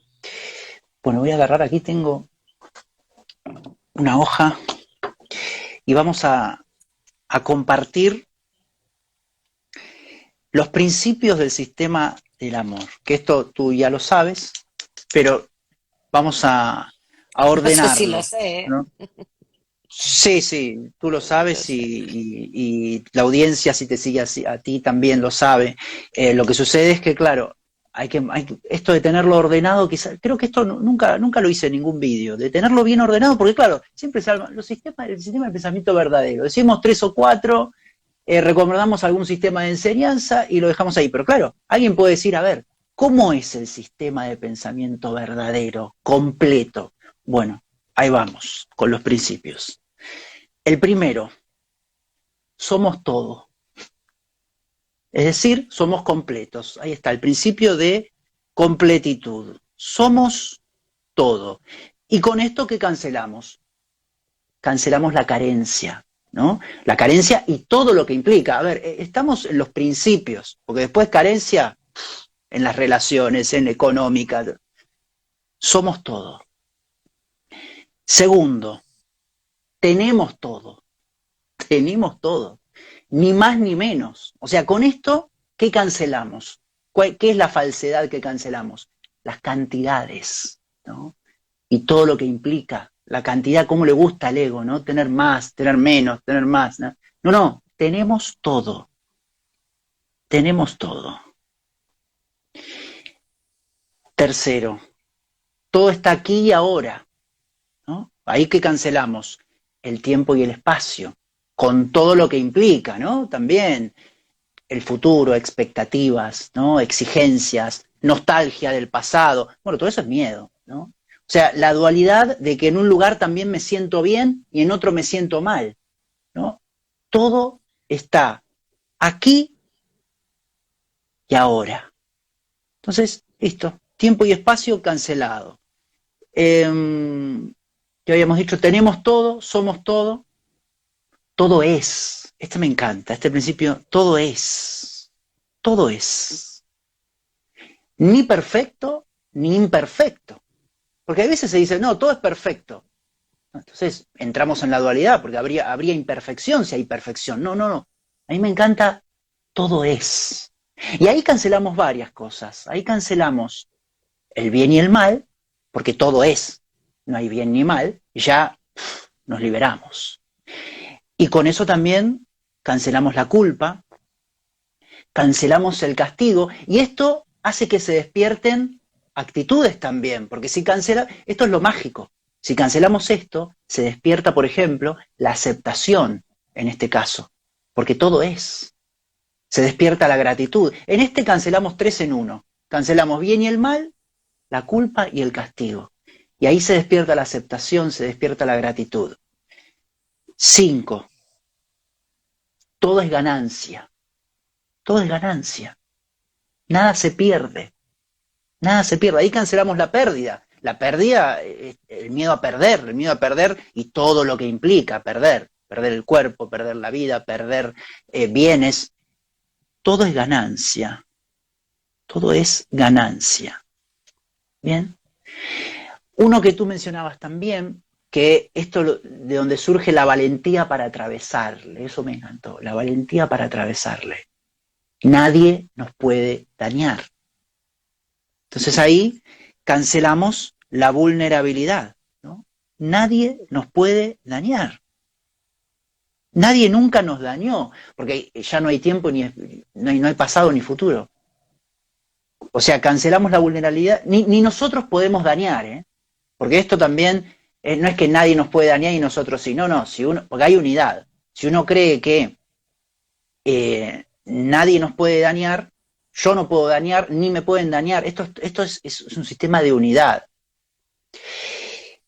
Bueno, voy a agarrar, aquí tengo una hoja y vamos a compartir los principios del sistema del amor, que esto tú ya lo sabes, pero vamos a No sé si lo ordenarlo, sé, ¿eh? ¿no? Sí, sí, tú lo Lo sabes sé. y la audiencia, si te sigue a ti, también lo sabe. Lo que sucede es que, claro, esto de tenerlo ordenado, quizás, creo que esto nunca lo hice en ningún vídeo, de tenerlo bien ordenado, porque claro, siempre el sistema de pensamiento verdadero, decimos tres o cuatro, recomendamos algún sistema de enseñanza y lo dejamos ahí, pero claro, alguien puede decir, a ver, ¿cómo es el sistema de pensamiento verdadero, completo? Bueno, ahí vamos, con los principios. El primero, somos todo, es decir, somos completos. Ahí está el principio de completitud. Somos todo. Y con esto, ¿qué cancelamos? Cancelamos la carencia, ¿no? La carencia y todo lo que implica. A ver, estamos en los principios, porque después carencia en las relaciones, en la económica. Somos todo. Segundo, tenemos todo. Tenemos todo. Ni más ni menos. O sea, con esto, ¿qué cancelamos? ¿Qué es la falsedad que cancelamos? Las cantidades, ¿no? Y todo lo que implica, la cantidad, cómo le gusta al ego, ¿no? Tener más, tener menos, tener más, ¿no? No, no, tenemos todo, tenemos todo. Tercero, todo está aquí y ahora, ¿no? Ahí que cancelamos el tiempo y el espacio, con todo lo que implica, ¿no? También el futuro, expectativas, ¿no? Exigencias, nostalgia del pasado. Bueno, todo eso es miedo, ¿no? O sea, la dualidad de que en un lugar también me siento bien y en otro me siento mal, ¿no? Todo está aquí y ahora. Entonces, listo. Tiempo y espacio cancelado. Ya habíamos dicho, tenemos todo, somos todo es. Este me encanta, este principio, todo es. Todo es. Ni perfecto ni imperfecto. Porque a veces se dice, no, todo es perfecto. Entonces entramos en la dualidad, porque habría imperfección si hay perfección. No, no, no. A mí me encanta, todo es. Y ahí cancelamos varias cosas. Ahí cancelamos el bien y el mal, porque todo es. No hay bien ni mal, y ya nos liberamos. Y con eso también cancelamos la culpa, cancelamos el castigo, y esto hace que se despierten actitudes también, porque si cancela, esto es lo mágico, si cancelamos esto, se despierta, por ejemplo, la aceptación, en este caso, porque todo es, se despierta la gratitud. En este cancelamos tres en uno, cancelamos bien y el mal, la culpa y el castigo, y ahí se despierta la aceptación, se despierta la gratitud. 5, todo es ganancia, todo es ganancia, nada se pierde. Nada se pierde, ahí cancelamos la pérdida. La pérdida, el miedo a perder y todo lo que implica perder. Perder el cuerpo, perder la vida, perder bienes. Todo es ganancia. Todo es ganancia. Bien. Uno que tú mencionabas también, que esto de donde surge la valentía para atravesarle. Eso me encantó. La valentía para atravesarle. Nadie nos puede dañar. Entonces ahí cancelamos la vulnerabilidad, ¿no? Nadie nos puede dañar. Nadie nunca nos dañó, porque ya no hay tiempo, no hay pasado ni futuro. O sea, cancelamos la vulnerabilidad, ni nosotros podemos dañar, ¿eh? Porque esto también no es que nadie nos puede dañar y nosotros sí, no, no, porque hay unidad. Si uno cree que nadie nos puede dañar, yo no puedo dañar, ni me pueden dañar, esto es un sistema de unidad.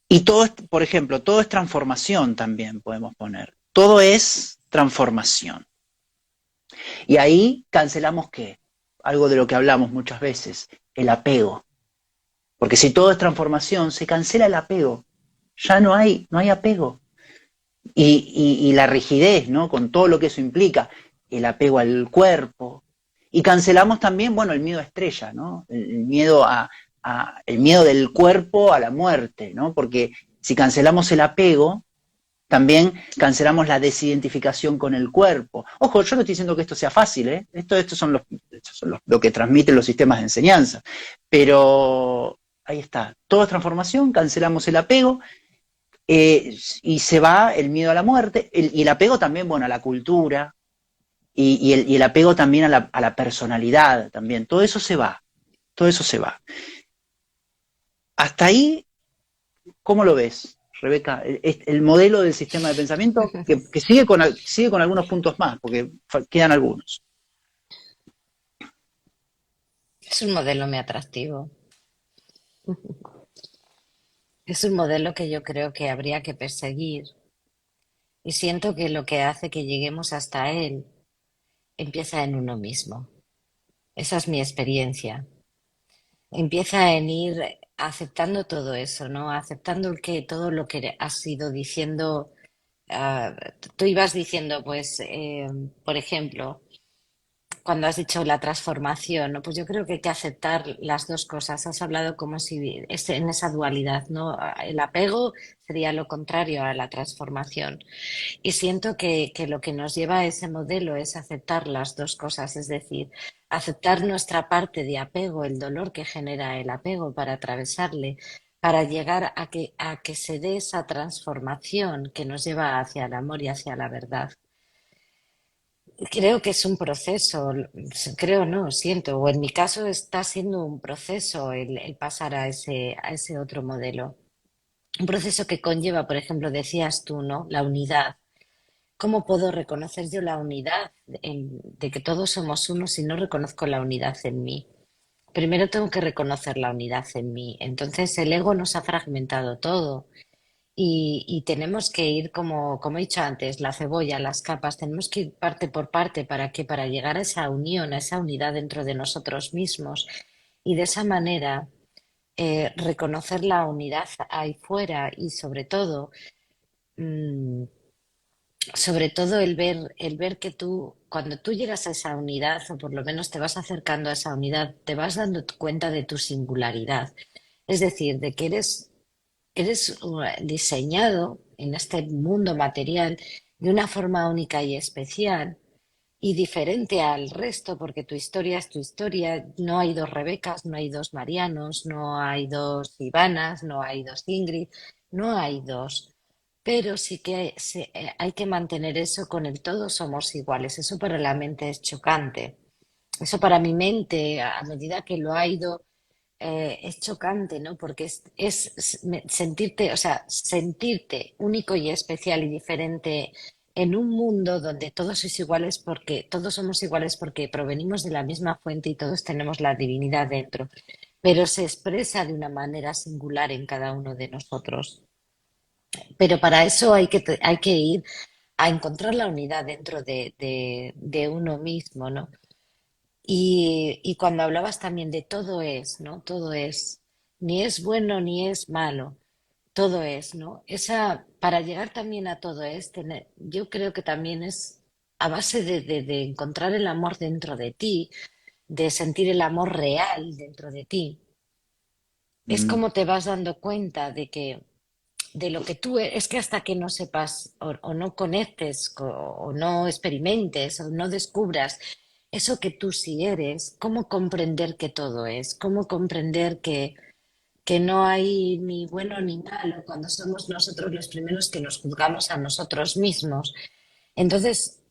Y todo es, por ejemplo, todo es transformación también podemos poner. Todo es transformación. Y ahí cancelamos qué? Algo de lo que hablamos muchas veces, el apego. Porque si todo es transformación, se cancela el apego. Ya no hay apego. y la rigidez, ¿no? Con todo lo que eso implica, el apego al cuerpo. Y cancelamos también, bueno, el miedo a estrella, ¿no? El miedo el miedo del cuerpo a la muerte, ¿no? Porque si cancelamos el apego, también cancelamos la desidentificación con el cuerpo. Ojo, yo no estoy diciendo que esto sea fácil, ¿eh? Lo que transmiten los sistemas de enseñanza. Pero ahí está, todo es transformación, cancelamos el apego y se va el miedo a la muerte, y el apego también, bueno, a la cultura, y el apego también a la personalidad, también. Todo eso se va, todo eso se va. Hasta ahí, ¿cómo lo ves, Rebeca? El modelo del sistema de pensamiento que sigue con algunos puntos más, porque quedan algunos. Es un modelo muy atractivo. Es un modelo que yo creo que habría que perseguir y siento que lo que hace que lleguemos hasta él empieza en uno mismo. Esa es mi experiencia. Empieza en ir aceptando todo eso, ¿no? Aceptando todo lo que has ido diciendo. Tú ibas diciendo, pues, por ejemplo, cuando has dicho la transformación, ¿no? Pues yo creo que hay que aceptar las dos cosas. Has hablado como si en esa dualidad, ¿no? El apego sería lo contrario a la transformación. Y siento que lo que nos lleva a ese modelo es aceptar las dos cosas, es decir, aceptar nuestra parte de apego, el dolor que genera el apego para atravesarle, para llegar a que se dé esa transformación que nos lleva hacia el amor y hacia la verdad. Creo que es un proceso, creo no, siento, o en mi caso está siendo un proceso el pasar a ese otro modelo. Un proceso que conlleva, por ejemplo, decías tú, ¿no? La unidad. ¿Cómo puedo reconocer yo la unidad de que todos somos uno si no reconozco la unidad en mí? Primero tengo que reconocer la unidad en mí. Entonces el ego nos ha fragmentado todo y tenemos que ir como he dicho antes, la cebolla, las capas, tenemos que ir parte por parte para llegar a esa unión, a esa unidad dentro de nosotros mismos y de esa manera reconocer la unidad ahí fuera y mm, sobre todo el ver que tú, cuando tú llegas a esa unidad, o por lo menos te vas acercando a esa unidad, te vas dando cuenta de tu singularidad. Es decir, de que eres diseñado en este mundo material de una forma única y especial y diferente al resto, porque tu historia es tu historia. No hay dos Rebecas, no hay dos Marianos, no hay dos Ivanas, no hay dos Ingrid, no hay dos. Pero sí que hay que mantener eso con el todos somos iguales. Eso para la mente es chocante. Eso para mi mente, a medida que lo ha ido, es chocante, ¿no? Porque sentirte, o sea, sentirte único y especial y diferente en un mundo donde todos sois iguales porque todos somos iguales porque provenimos de la misma fuente y todos tenemos la divinidad dentro, pero se expresa de una manera singular en cada uno de nosotros. Pero para eso hay que ir a encontrar la unidad dentro de uno mismo, ¿no? Y cuando hablabas también de todo es, ¿no? Todo es, ni es bueno ni es malo, todo es, ¿no? Para llegar también a todo es, yo creo que también es a base de encontrar el amor dentro de ti, de sentir el amor real dentro de ti. Es Mm. como te vas dando cuenta de que de lo que tú eres, es que hasta que no sepas o no conectes o no experimentes o no descubras eso que tú sí eres, cómo comprender que todo es, cómo comprender que no hay ni bueno ni malo cuando somos nosotros los primeros que nos juzgamos a nosotros mismos. Entonces,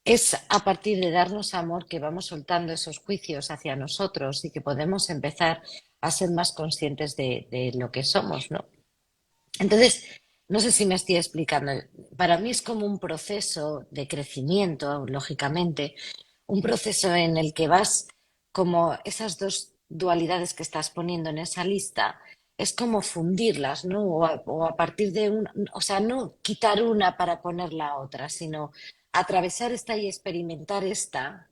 es a partir de darnos amor que vamos soltando esos juicios hacia nosotros y que podemos empezar a ser más conscientes de lo que somos, ¿no? Entonces, no sé si me estoy explicando. Para mí es como un proceso de crecimiento, lógicamente, un proceso en el que vas como esas dos dualidades que estás poniendo en esa lista, es como fundirlas, ¿no? O a partir de un, o sea, no quitar una para poner la otra, sino atravesar esta y experimentar esta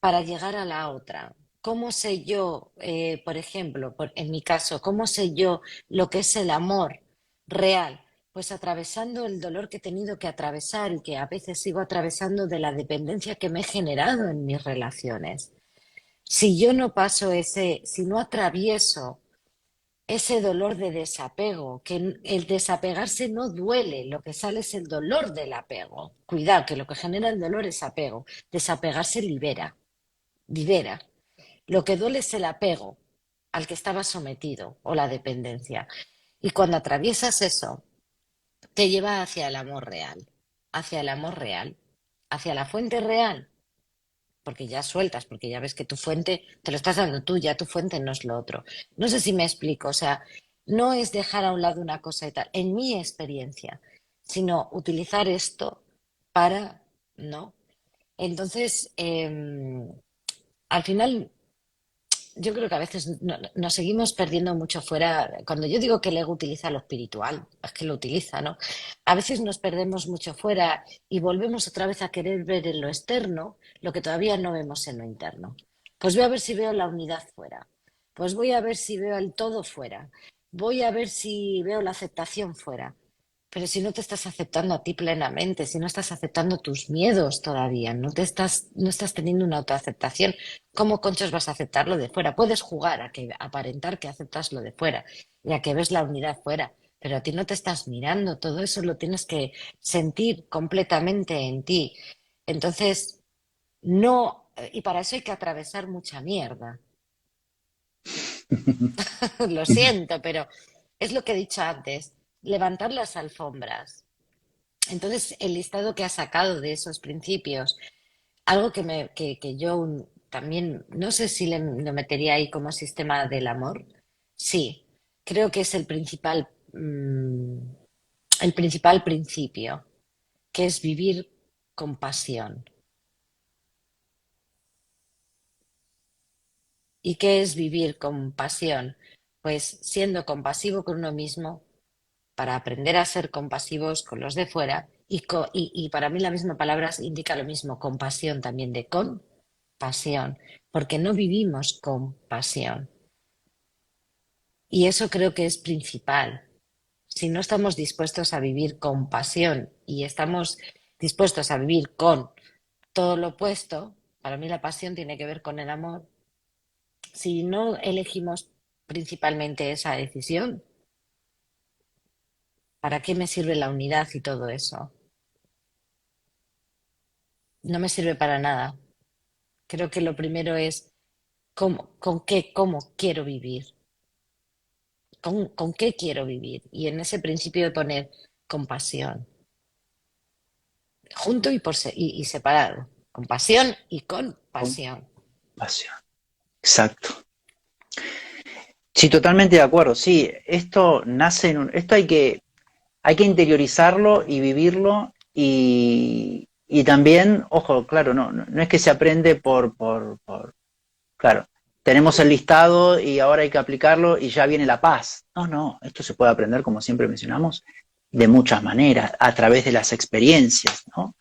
para llegar a la otra. ¿Cómo sé yo, por ejemplo, en mi caso, cómo sé yo lo que es el amor real? Pues atravesando el dolor que he tenido que atravesar y que a veces sigo atravesando de la dependencia que me he generado en mis relaciones. Si yo no paso si no atravieso ese dolor de desapego, que el desapegarse no duele, lo que sale es el dolor del apego. Cuidado, que lo que genera el dolor es apego. Desapegarse libera, libera. Lo que duele es el apego al que estaba sometido o la dependencia. Y cuando atraviesas eso, te lleva hacia el amor real, hacia la fuente real, porque ya sueltas, porque ya ves que tu fuente te lo estás dando tú, ya tu fuente no es lo otro. No sé si me explico, o sea, no es dejar a un lado una cosa y tal, en mi experiencia, sino utilizar esto para, ¿no? Entonces, al final yo creo que a veces nos seguimos perdiendo mucho fuera. Cuando yo digo que el ego utiliza lo espiritual, es que lo utiliza, ¿no? A veces nos perdemos mucho fuera y volvemos otra vez a querer ver en lo externo lo que todavía no vemos en lo interno. Pues voy a ver si veo la unidad fuera. Pues voy a ver si veo el todo fuera. Voy a ver si veo la aceptación fuera. Pero si no te estás aceptando a ti plenamente, si no estás aceptando tus miedos todavía, no estás teniendo una autoaceptación, ¿cómo conchos vas a aceptar lo de fuera? Puedes jugar a que aparentar que aceptas lo de fuera y a que ves la unidad fuera, pero a ti no te estás mirando, todo eso lo tienes que sentir completamente en ti. Entonces, no, y para eso hay que atravesar mucha mierda. Lo siento, pero es lo que he dicho antes, levantar las alfombras. Entonces, el listado que ha sacado de esos principios, algo que yo también, no sé si lo metería ahí como sistema del amor, sí, creo que es el principal principio, que es vivir con pasión. ¿Y qué es vivir con pasión? Pues siendo compasivo con uno mismo para aprender a ser compasivos con los de fuera y para mí la misma palabra indica lo mismo, compasión también de compasión, porque no vivimos con pasión. Y eso creo que es principal. Si no estamos dispuestos a vivir con pasión y estamos dispuestos a vivir con todo lo opuesto, para mí la pasión tiene que ver con el amor. Si no elegimos principalmente esa decisión, ¿para qué me sirve la unidad y todo eso? No me sirve para nada. Creo que lo primero es cómo quiero vivir, con qué quiero vivir. Y en ese principio de poner compasión, junto y separado, compasión y con pasión. Compasión. Exacto. Sí, totalmente de acuerdo. Sí, esto nace esto hay que interiorizarlo y vivirlo y también, ojo, claro, no es que se aprende claro, tenemos el listado y ahora hay que aplicarlo y ya viene la paz. No, esto se puede aprender, como siempre mencionamos, de muchas maneras, a través de las experiencias, ¿no?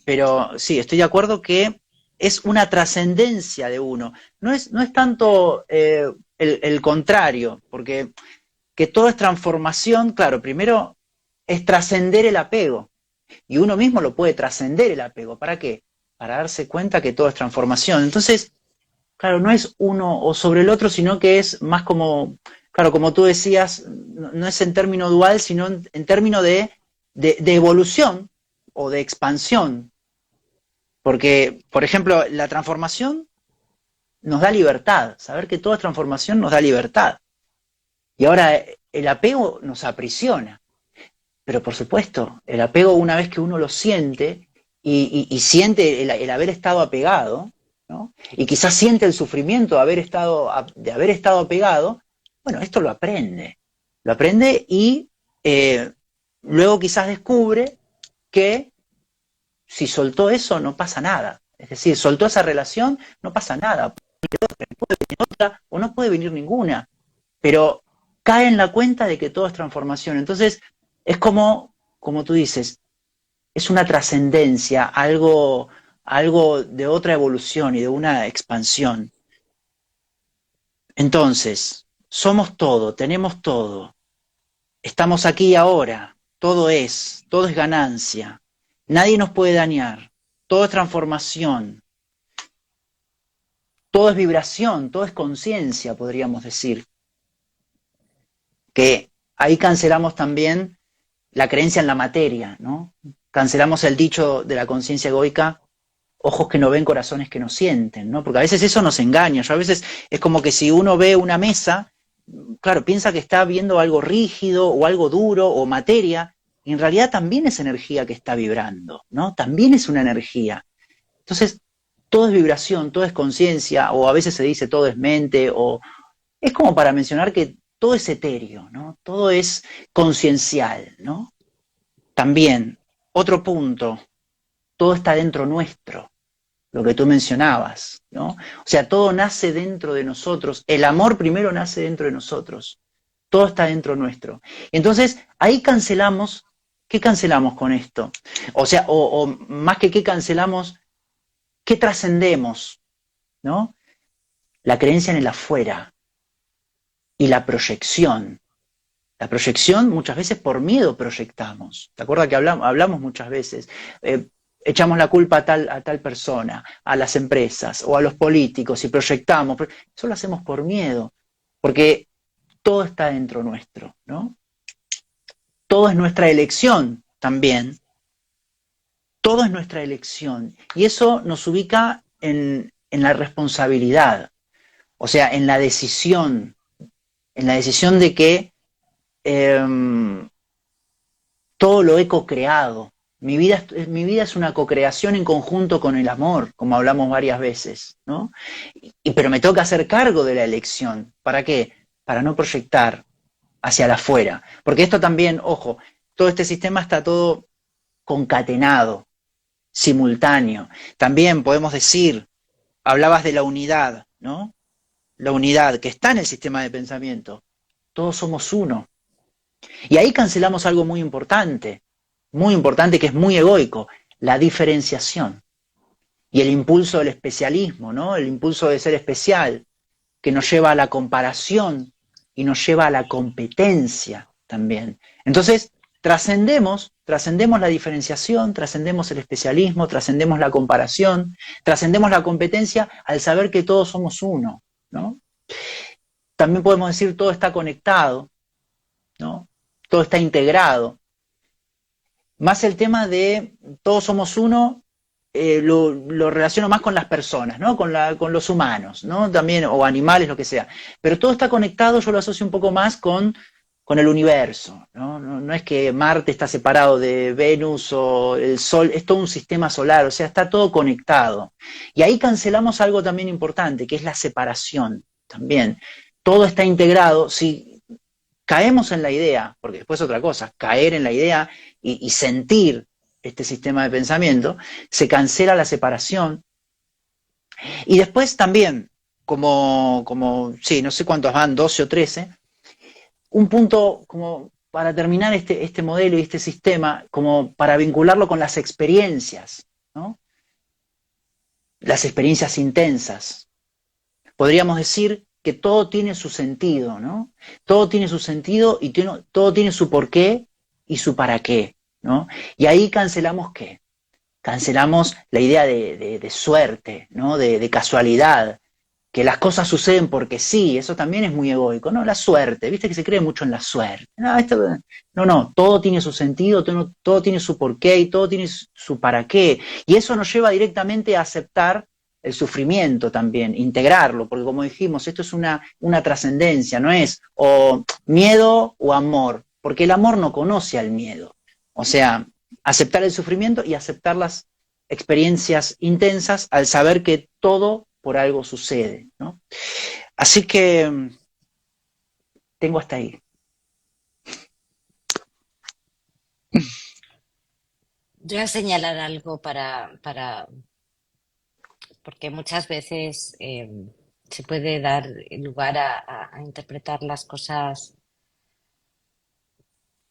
Pero sí, estoy de acuerdo que es una trascendencia de uno. No es tanto el contrario, porque que todo es transformación, claro, primero es trascender el apego. Y uno mismo lo puede trascender el apego. ¿Para qué? Para darse cuenta que todo es transformación. Entonces, claro, no es uno o sobre el otro, sino que es más como, claro, como tú decías, no es en término dual, sino en términos de evolución o de expansión. Porque, por ejemplo, la transformación nos da libertad. Saber que todo es transformación nos da libertad. Y ahora el apego nos aprisiona. Pero por supuesto, el apego una vez que uno lo siente y siente el haber estado apegado, ¿no? Y quizás siente el sufrimiento de haber estado apegado, bueno, esto lo aprende y luego quizás descubre que si soltó eso no pasa nada. Es decir, soltó esa relación, no pasa nada. Puede venir otra o no puede venir ninguna. Pero cae en la cuenta de que todo es transformación. Entonces, es como tú dices, es una trascendencia, algo de otra evolución y de una expansión. Entonces, somos todo, tenemos todo. estamos aquí y ahora, todo es ganancia, nadie nos puede dañar, todo es transformación, todo es vibración, todo es conciencia, podríamos decir, que ahí cancelamos también la creencia en la materia, ¿no? Cancelamos el dicho de la conciencia egoica, ojos que no ven, corazones que no sienten, ¿no? Porque a veces eso nos engaña. Yo a veces es como que si uno ve una mesa, claro, piensa que está viendo algo rígido o algo duro o materia, y en realidad también es energía que está vibrando, ¿no? También es una energía. Entonces, todo es vibración, todo es conciencia, o a veces se dice todo es mente, o es como para mencionar que todo es etéreo, ¿no? Todo es conciencial, ¿no? También, otro punto, todo está dentro nuestro, lo que tú mencionabas, ¿no? O sea, todo nace dentro de nosotros, el amor primero nace dentro de nosotros, todo está dentro nuestro. Entonces, ahí cancelamos, ¿qué cancelamos con esto? O sea, o más que qué cancelamos, ¿qué trascendemos? ¿No? La creencia en el afuera y la proyección. La proyección muchas veces por miedo proyectamos. ¿Te acuerdas que hablamos muchas veces? Echamos la culpa a tal persona, a las empresas o a los políticos y proyectamos. Eso lo hacemos por miedo, porque todo está dentro nuestro, ¿no? Todo es nuestra elección también. Todo es nuestra elección. Y eso nos ubica en la responsabilidad, o sea, en la decisión de que eh, todo lo he co-creado. Mi vida es una co-creación en conjunto con el amor, como hablamos varias veces, ¿no? Pero me toca hacer cargo de la elección. ¿Para qué? Para no proyectar hacia la afuera. Porque esto también, ojo, todo este sistema está todo concatenado, simultáneo. También podemos decir, hablabas de la unidad, ¿no? La unidad que está en el sistema de pensamiento. Todos somos uno. Y ahí cancelamos algo muy importante que es muy egoico, la diferenciación y el impulso del especialismo, ¿no? El impulso de ser especial, que nos lleva a la comparación y nos lleva a la competencia también. Entonces, trascendemos la diferenciación, trascendemos el especialismo, trascendemos la comparación, trascendemos la competencia al saber que todos somos uno, ¿no? También podemos decir todo está conectado, ¿no? Todo está integrado. Más el tema de todos somos uno, lo relaciono más con las personas, ¿no? Con los humanos, ¿no? También, o animales, lo que sea. Pero todo está conectado, yo lo asocio un poco más con el universo, ¿no? No es que Marte está separado de Venus o el Sol, es todo un sistema solar, o sea, está todo conectado. Y ahí cancelamos algo también importante, que es la separación también. Todo está integrado. Si caemos en la idea, porque después otra cosa, caer en la idea y sentir este sistema de pensamiento, se cancela la separación. Y después también, sí, no sé cuántos van, 12 o 13, un punto como para terminar este modelo y este sistema, como para vincularlo con las experiencias, ¿no? Las experiencias intensas. Podríamos decir que todo tiene su sentido, ¿no? Todo tiene su sentido y todo tiene su porqué y su para qué, ¿no? Y ahí cancelamos ¿qué? Cancelamos la idea de suerte, ¿no? De casualidad, que las cosas suceden porque sí, eso también es muy egoico, ¿no? La suerte, viste que se cree mucho en la suerte. No, todo tiene su sentido, todo tiene su porqué y todo tiene su para qué. Y eso nos lleva directamente a aceptar el sufrimiento también, integrarlo, porque como dijimos, esto es una trascendencia, no es o miedo o amor, porque el amor no conoce al miedo. O sea, aceptar el sufrimiento y aceptar las experiencias intensas al saber que todo por algo sucede, ¿no? Así que tengo hasta ahí. Yo voy a señalar algo porque muchas veces se puede dar lugar a interpretar las cosas.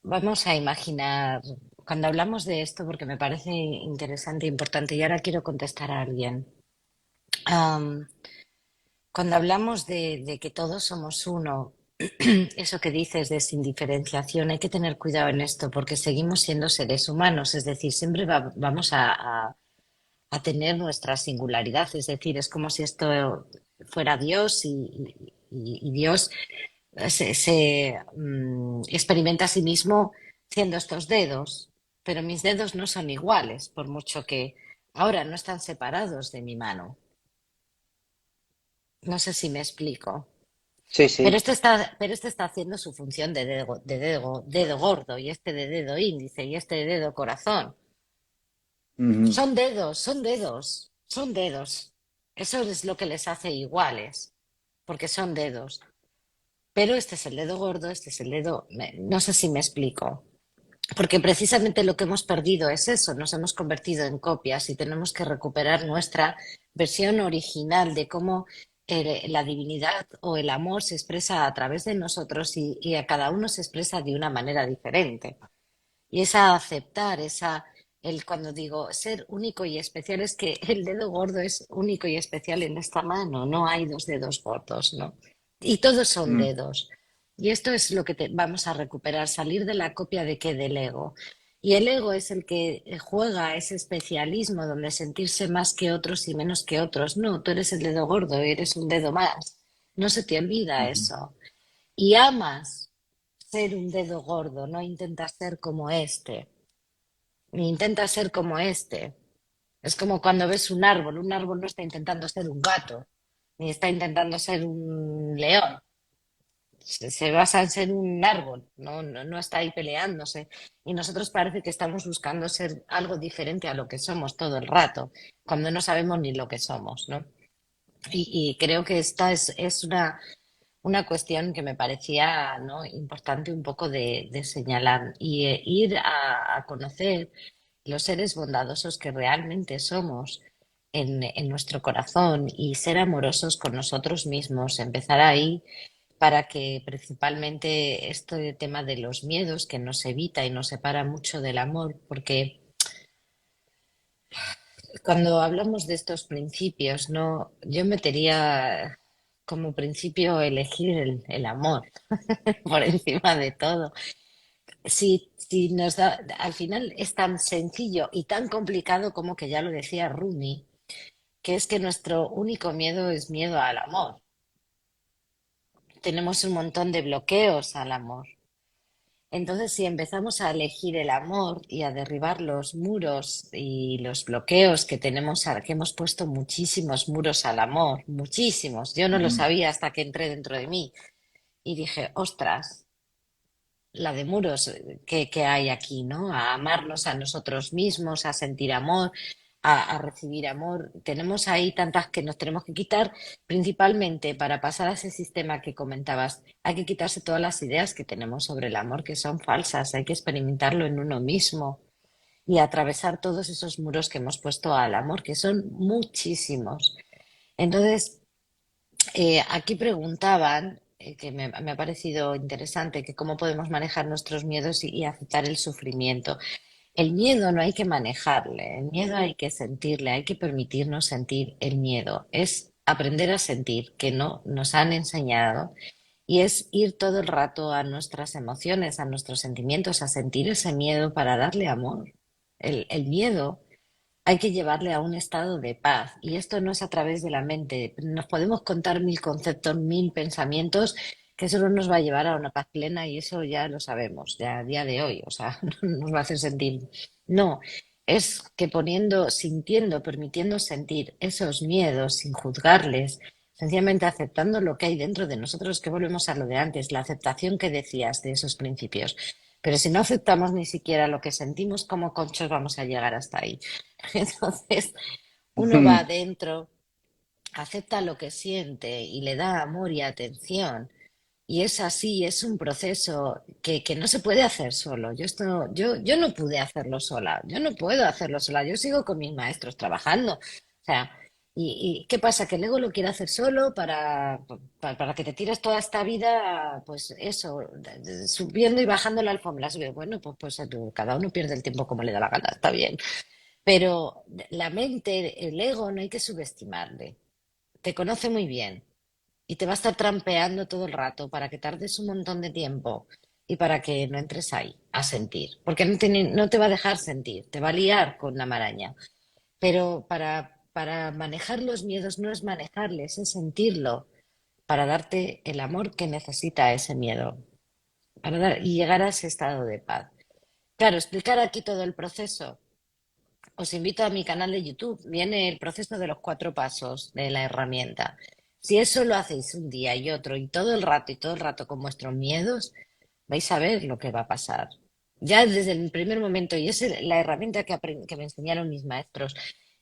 Vamos a imaginar, cuando hablamos de esto, porque me parece interesante e importante, y ahora quiero contestar a alguien. Am, Cuando hablamos de que todos somos uno, eso que dices de sin diferenciación, hay que tener cuidado en esto porque seguimos siendo seres humanos, es decir, siempre vamos a tener nuestra singularidad, es decir, es como si esto fuera Dios y Dios experimenta a sí mismo siendo estos dedos, pero mis dedos no son iguales, por mucho que ahora no están separados de mi mano. No sé si me explico. Sí, Pero sí. este está haciendo su función dedo gordo y este de dedo índice y este de dedo corazón. Ujú. Son dedos, son dedos, son dedos. Eso es lo que les hace iguales, porque son dedos. Pero este es el dedo gordo, este es el dedo... No sé si me explico. Porque precisamente lo que hemos perdido es eso, nos hemos convertido en copias y tenemos que recuperar nuestra versión original de cómo la divinidad o el amor se expresa a través de nosotros y a cada uno se expresa de una manera diferente. Y esa aceptar, cuando digo ser único y especial, es que el dedo gordo es único y especial en esta mano, no hay dos dedos gordos, ¿no? Y todos son Mm. dedos. Y esto es lo que vamos a recuperar, salir de la copia de qué, del ego. Y el ego es el que juega ese especialismo donde sentirse más que otros y menos que otros. No, tú eres el dedo gordo, eres un dedo más. No se te olvida Ujú. eso. Y amas ser un dedo gordo, no intentas ser como este, ni intentas ser como este. Es como cuando ves un árbol no está intentando ser un gato, ni está intentando ser un león. Se basa en ser un árbol, no está ahí peleándose. Y nosotros parece que estamos buscando ser algo diferente a lo que somos todo el rato, cuando no sabemos ni lo que somos, ¿no? Y creo que esta es una cuestión que me parecía, ¿no?, importante un poco de señalar y ir a conocer los seres bondadosos que realmente somos en nuestro corazón y ser amorosos con nosotros mismos, empezar ahí para que principalmente este tema de los miedos que nos evita y nos separa mucho del amor, porque cuando hablamos de estos principios, no, yo metería como principio elegir el amor por encima de todo. Si nos da, al final es tan sencillo y tan complicado como que ya lo decía Rumi, que es que nuestro único miedo es miedo al amor. Tenemos un montón de bloqueos al amor. Entonces, si empezamos a elegir el amor y a derribar los muros y los bloqueos que tenemos, que hemos puesto muchísimos muros al amor, muchísimos. Yo no lo Ujú. sabía hasta que entré dentro de mí y dije, ostras, la de muros que hay aquí, ¿no? A amarnos a nosotros mismos, a sentir amor, a recibir amor. Tenemos ahí tantas que nos tenemos que quitar, principalmente para pasar a ese sistema que comentabas. Hay que quitarse todas las ideas que tenemos sobre el amor, que son falsas. Hay que experimentarlo en uno mismo y atravesar todos esos muros que hemos puesto al amor, que son muchísimos. Entonces, aquí preguntaban, que me ha parecido interesante, que cómo podemos manejar nuestros miedos y aceptar el sufrimiento. El miedo no hay que manejarle, el miedo hay que sentirle, hay que permitirnos sentir el miedo. Es aprender a sentir, que no nos han enseñado, y es ir todo el rato a nuestras emociones, a nuestros sentimientos, a sentir ese miedo para darle amor. El miedo hay que llevarle a un estado de paz. Y esto no es a través de la mente. Nos podemos contar mil conceptos, mil pensamientos, que eso no nos va a llevar a una paz plena y eso ya lo sabemos, ya a día de hoy. O sea, no nos va a hacer sentir. No, es que poniendo, sintiendo, permitiendo sentir esos miedos sin juzgarles, sencillamente aceptando lo que hay dentro de nosotros, que volvemos a lo de antes, la aceptación que decías de esos principios. Pero si no aceptamos ni siquiera lo que sentimos, ¿cómo conchos vamos a llegar hasta ahí? Entonces, uno va Ujú. adentro, acepta lo que siente y le da amor y atención. Y es así, es un proceso que no se puede hacer solo. Yo no pude hacerlo sola, yo no puedo hacerlo sola, yo sigo con mis maestros trabajando. O sea, ¿y qué pasa? Que el ego lo quiere hacer solo para que te tires toda esta vida, pues eso, subiendo y bajando la alfombra. Bueno, pues cada uno pierde el tiempo como le da la gana, está bien. Pero la mente, el ego, no hay que subestimarle. Te conoce muy bien. y te va a estar trampeando todo el rato para que tardes un montón de tiempo y para que no entres ahí a sentir, porque no te va a dejar sentir, te va a liar con la maraña. Pero para manejar los miedos no es manejarles, es sentirlo, para darte el amor que necesita ese miedo, y llegar a ese estado de paz. Claro, explicar aquí todo el proceso. Os invito a mi canal de YouTube. Viene el proceso de los 4 pasos de la herramienta. Si eso lo hacéis un día y otro y todo el rato con vuestros miedos, vais a ver lo que va a pasar. Ya desde el primer momento, y es la herramienta que me enseñaron mis maestros,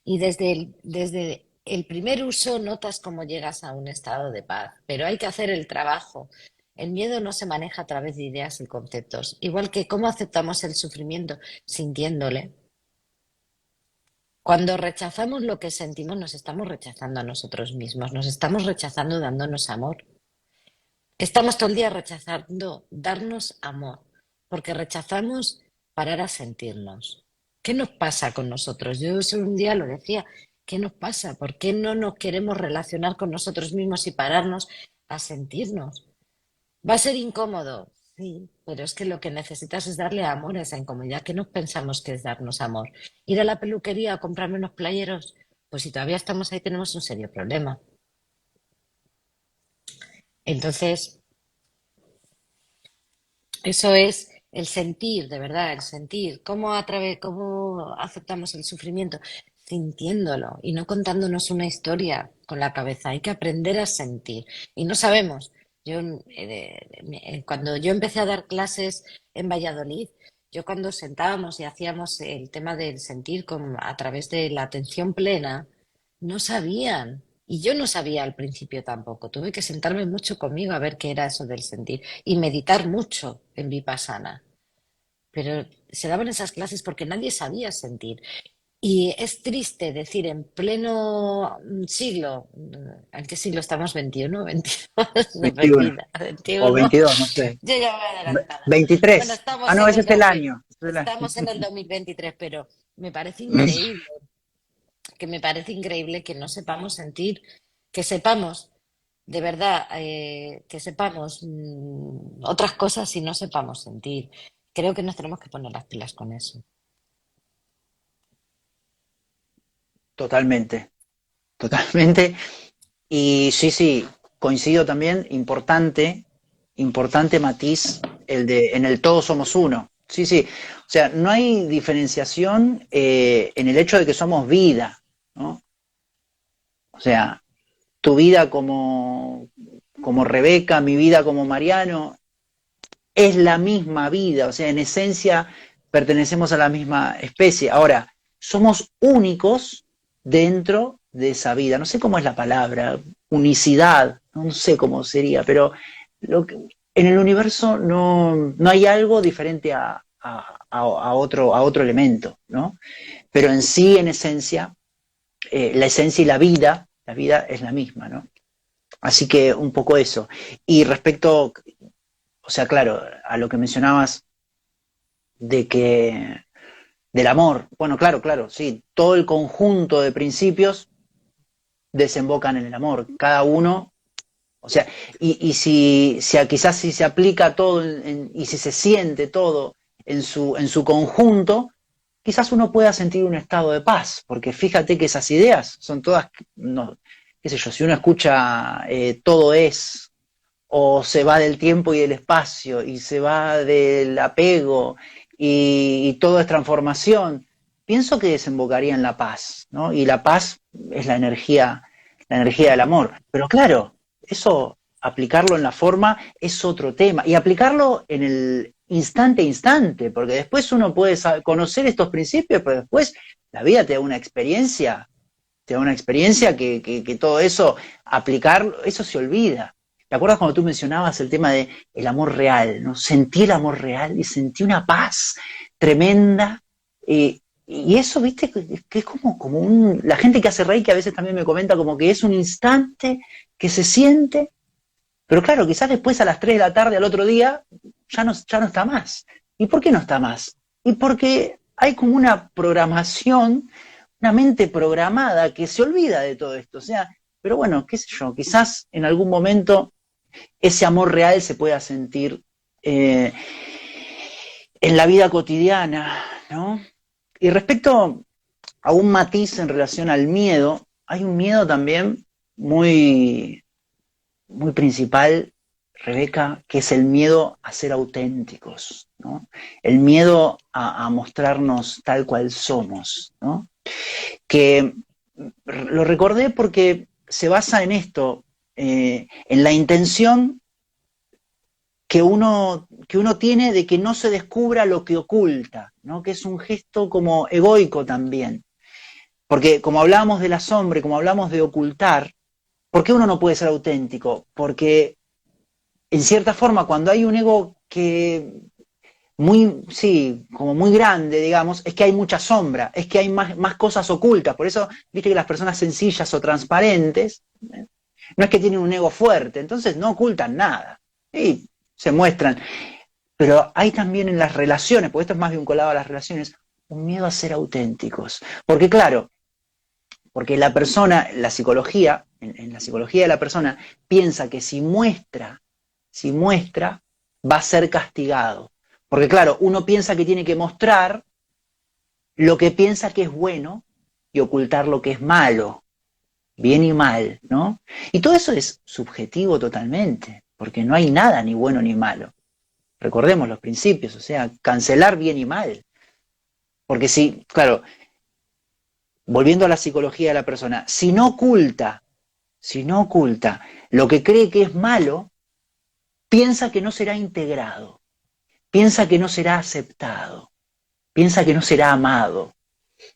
y desde el primer uso notas cómo llegas a un estado de paz, pero hay que hacer el trabajo. El miedo no se maneja a través de ideas y conceptos, igual que cómo aceptamos el sufrimiento sintiéndole. Cuando rechazamos lo que sentimos, nos estamos rechazando a nosotros mismos, nos estamos rechazando dándonos amor. Estamos todo el día rechazando darnos amor, porque rechazamos parar a sentirnos. ¿Qué nos pasa con nosotros? Yo eso un día lo decía, ¿qué nos pasa? ¿Por qué no nos queremos relacionar con nosotros mismos y pararnos a sentirnos? ¿Va a ser incómodo? Sí, pero es que lo que necesitas es darle amor a esa incomodidad. ¿Qué nos pensamos que es darnos amor? ¿Ir a la peluquería a comprarme unos playeros? Pues si todavía estamos ahí tenemos un serio problema. Entonces, eso es el sentir, de verdad, el sentir. ¿Cómo aceptamos el sufrimiento? Sintiéndolo y no contándonos una historia con la cabeza. Hay que aprender a sentir. Y no sabemos. Cuando yo empecé a dar clases en Valladolid, yo cuando sentábamos y hacíamos el tema del sentir a través de la atención plena, no sabían. Y yo no sabía al principio tampoco. Tuve que sentarme mucho conmigo a ver qué era eso del sentir y meditar mucho en Vipassana. Pero se daban esas clases porque nadie sabía sentir. Y es triste decir en pleno siglo, ¿en qué siglo estamos? ¿21? ¿22? No, 21 perdida. o 21. 22, no sé. Yo ya voy adelantada. Bueno, 23. Ah, estamos no, en ese el es el 2000, año. Ese es el año. estamos en el 2023, pero me parece increíble, que no sepamos sentir, que sepamos de verdad, que sepamos otras cosas y no sepamos sentir. Creo que nos tenemos que poner las pilas con eso. Totalmente, totalmente. Y sí, sí, coincido también, importante matiz, el de en el todo somos uno. Sí, sí. O sea, no hay diferenciación en el hecho de que somos vida, ¿no? O sea, tu vida como Rebeca, mi vida como Mariano, es la misma vida, o sea, en esencia pertenecemos a la misma especie. Ahora, somos únicos dentro de esa vida. No sé cómo es la palabra, unicidad, no sé cómo sería, pero en el universo no hay algo diferente a otro elemento, ¿no? Pero en sí, en esencia, la esencia y la vida es la misma, ¿no? Así que un poco eso. Y respecto, o sea, claro, a lo que mencionabas de que del amor, bueno, claro, claro, sí, todo el conjunto de principios desembocan en el amor, cada uno, o sea, y si quizás si se aplica todo y si se siente todo en su conjunto, quizás uno pueda sentir un estado de paz, porque fíjate que esas ideas son todas, no, qué sé yo, si uno escucha todo es, o se va del tiempo y del espacio, y se va del apego, y todo es transformación, pienso que desembocaría en la paz, ¿no? Y la paz es la energía del amor. Pero claro, eso, aplicarlo en la forma es otro tema. Y aplicarlo en el instante a instante, porque después uno puede conocer estos principios, pero después la vida te da una experiencia que todo eso, aplicarlo, eso se olvida. ¿Te acuerdas cuando tú mencionabas el tema de el amor real? ¿No? Sentí el amor real y sentí una paz tremenda. Y eso, viste, que es como un... La gente que hace Reiki a veces también me comenta como que es un instante que se siente, pero claro, quizás después a las 3 de la tarde al otro día ya no está más. ¿Y por qué no está más? Y porque hay como una programación, una mente programada que se olvida de todo esto. O sea, pero bueno, qué sé yo, quizás en algún momento ese amor real se pueda sentir eh, en la vida cotidiana, ¿no? Y respecto a un matiz en relación al miedo, hay un miedo también muy, muy principal, Rebeca, que es el miedo a ser auténticos, ¿no? El miedo a mostrarnos tal cual somos, ¿no? Que lo recordé porque se basa en esto, en la intención que uno tiene de que no se descubra lo que oculta, ¿no? Que es un gesto como egoico también. Porque como hablábamos de la sombra, como hablamos de ocultar, ¿por qué uno no puede ser auténtico? Porque en cierta forma cuando hay un ego que muy, sí, como muy grande, digamos, es que hay mucha sombra, es que hay más cosas ocultas. Por eso, viste que las personas sencillas o transparentes, no es que tienen un ego fuerte, entonces no ocultan nada. Y se muestran. Pero hay también en las relaciones, porque esto es más vinculado a las relaciones, un miedo a ser auténticos. Porque claro, porque la persona, la psicología, en la psicología de la persona, piensa que si muestra, va a ser castigado. Porque claro, uno piensa que tiene que mostrar lo que piensa que es bueno y ocultar lo que es malo, bien y mal, ¿no? Y todo eso es subjetivo totalmente, porque no hay nada ni bueno ni malo. Recordemos los principios, o sea, cancelar bien y mal. Porque si, claro, volviendo a la psicología de la persona, si no oculta lo que cree que es malo, piensa que no será integrado, piensa que no será aceptado, piensa que no será amado.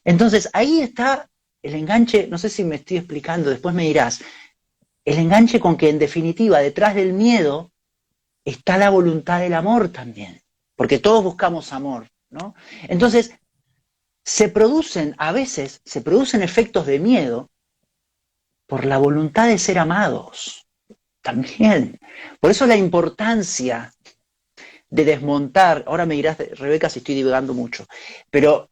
Entonces ahí está el enganche, no sé si me estoy explicando, después me dirás, el enganche con que en definitiva detrás del miedo está la voluntad del amor también, porque todos buscamos amor, ¿no? Entonces, a veces se producen efectos de miedo por la voluntad de ser amados, también. Por eso la importancia de desmontar, ahora me dirás, Rebeca, si estoy divagando mucho, pero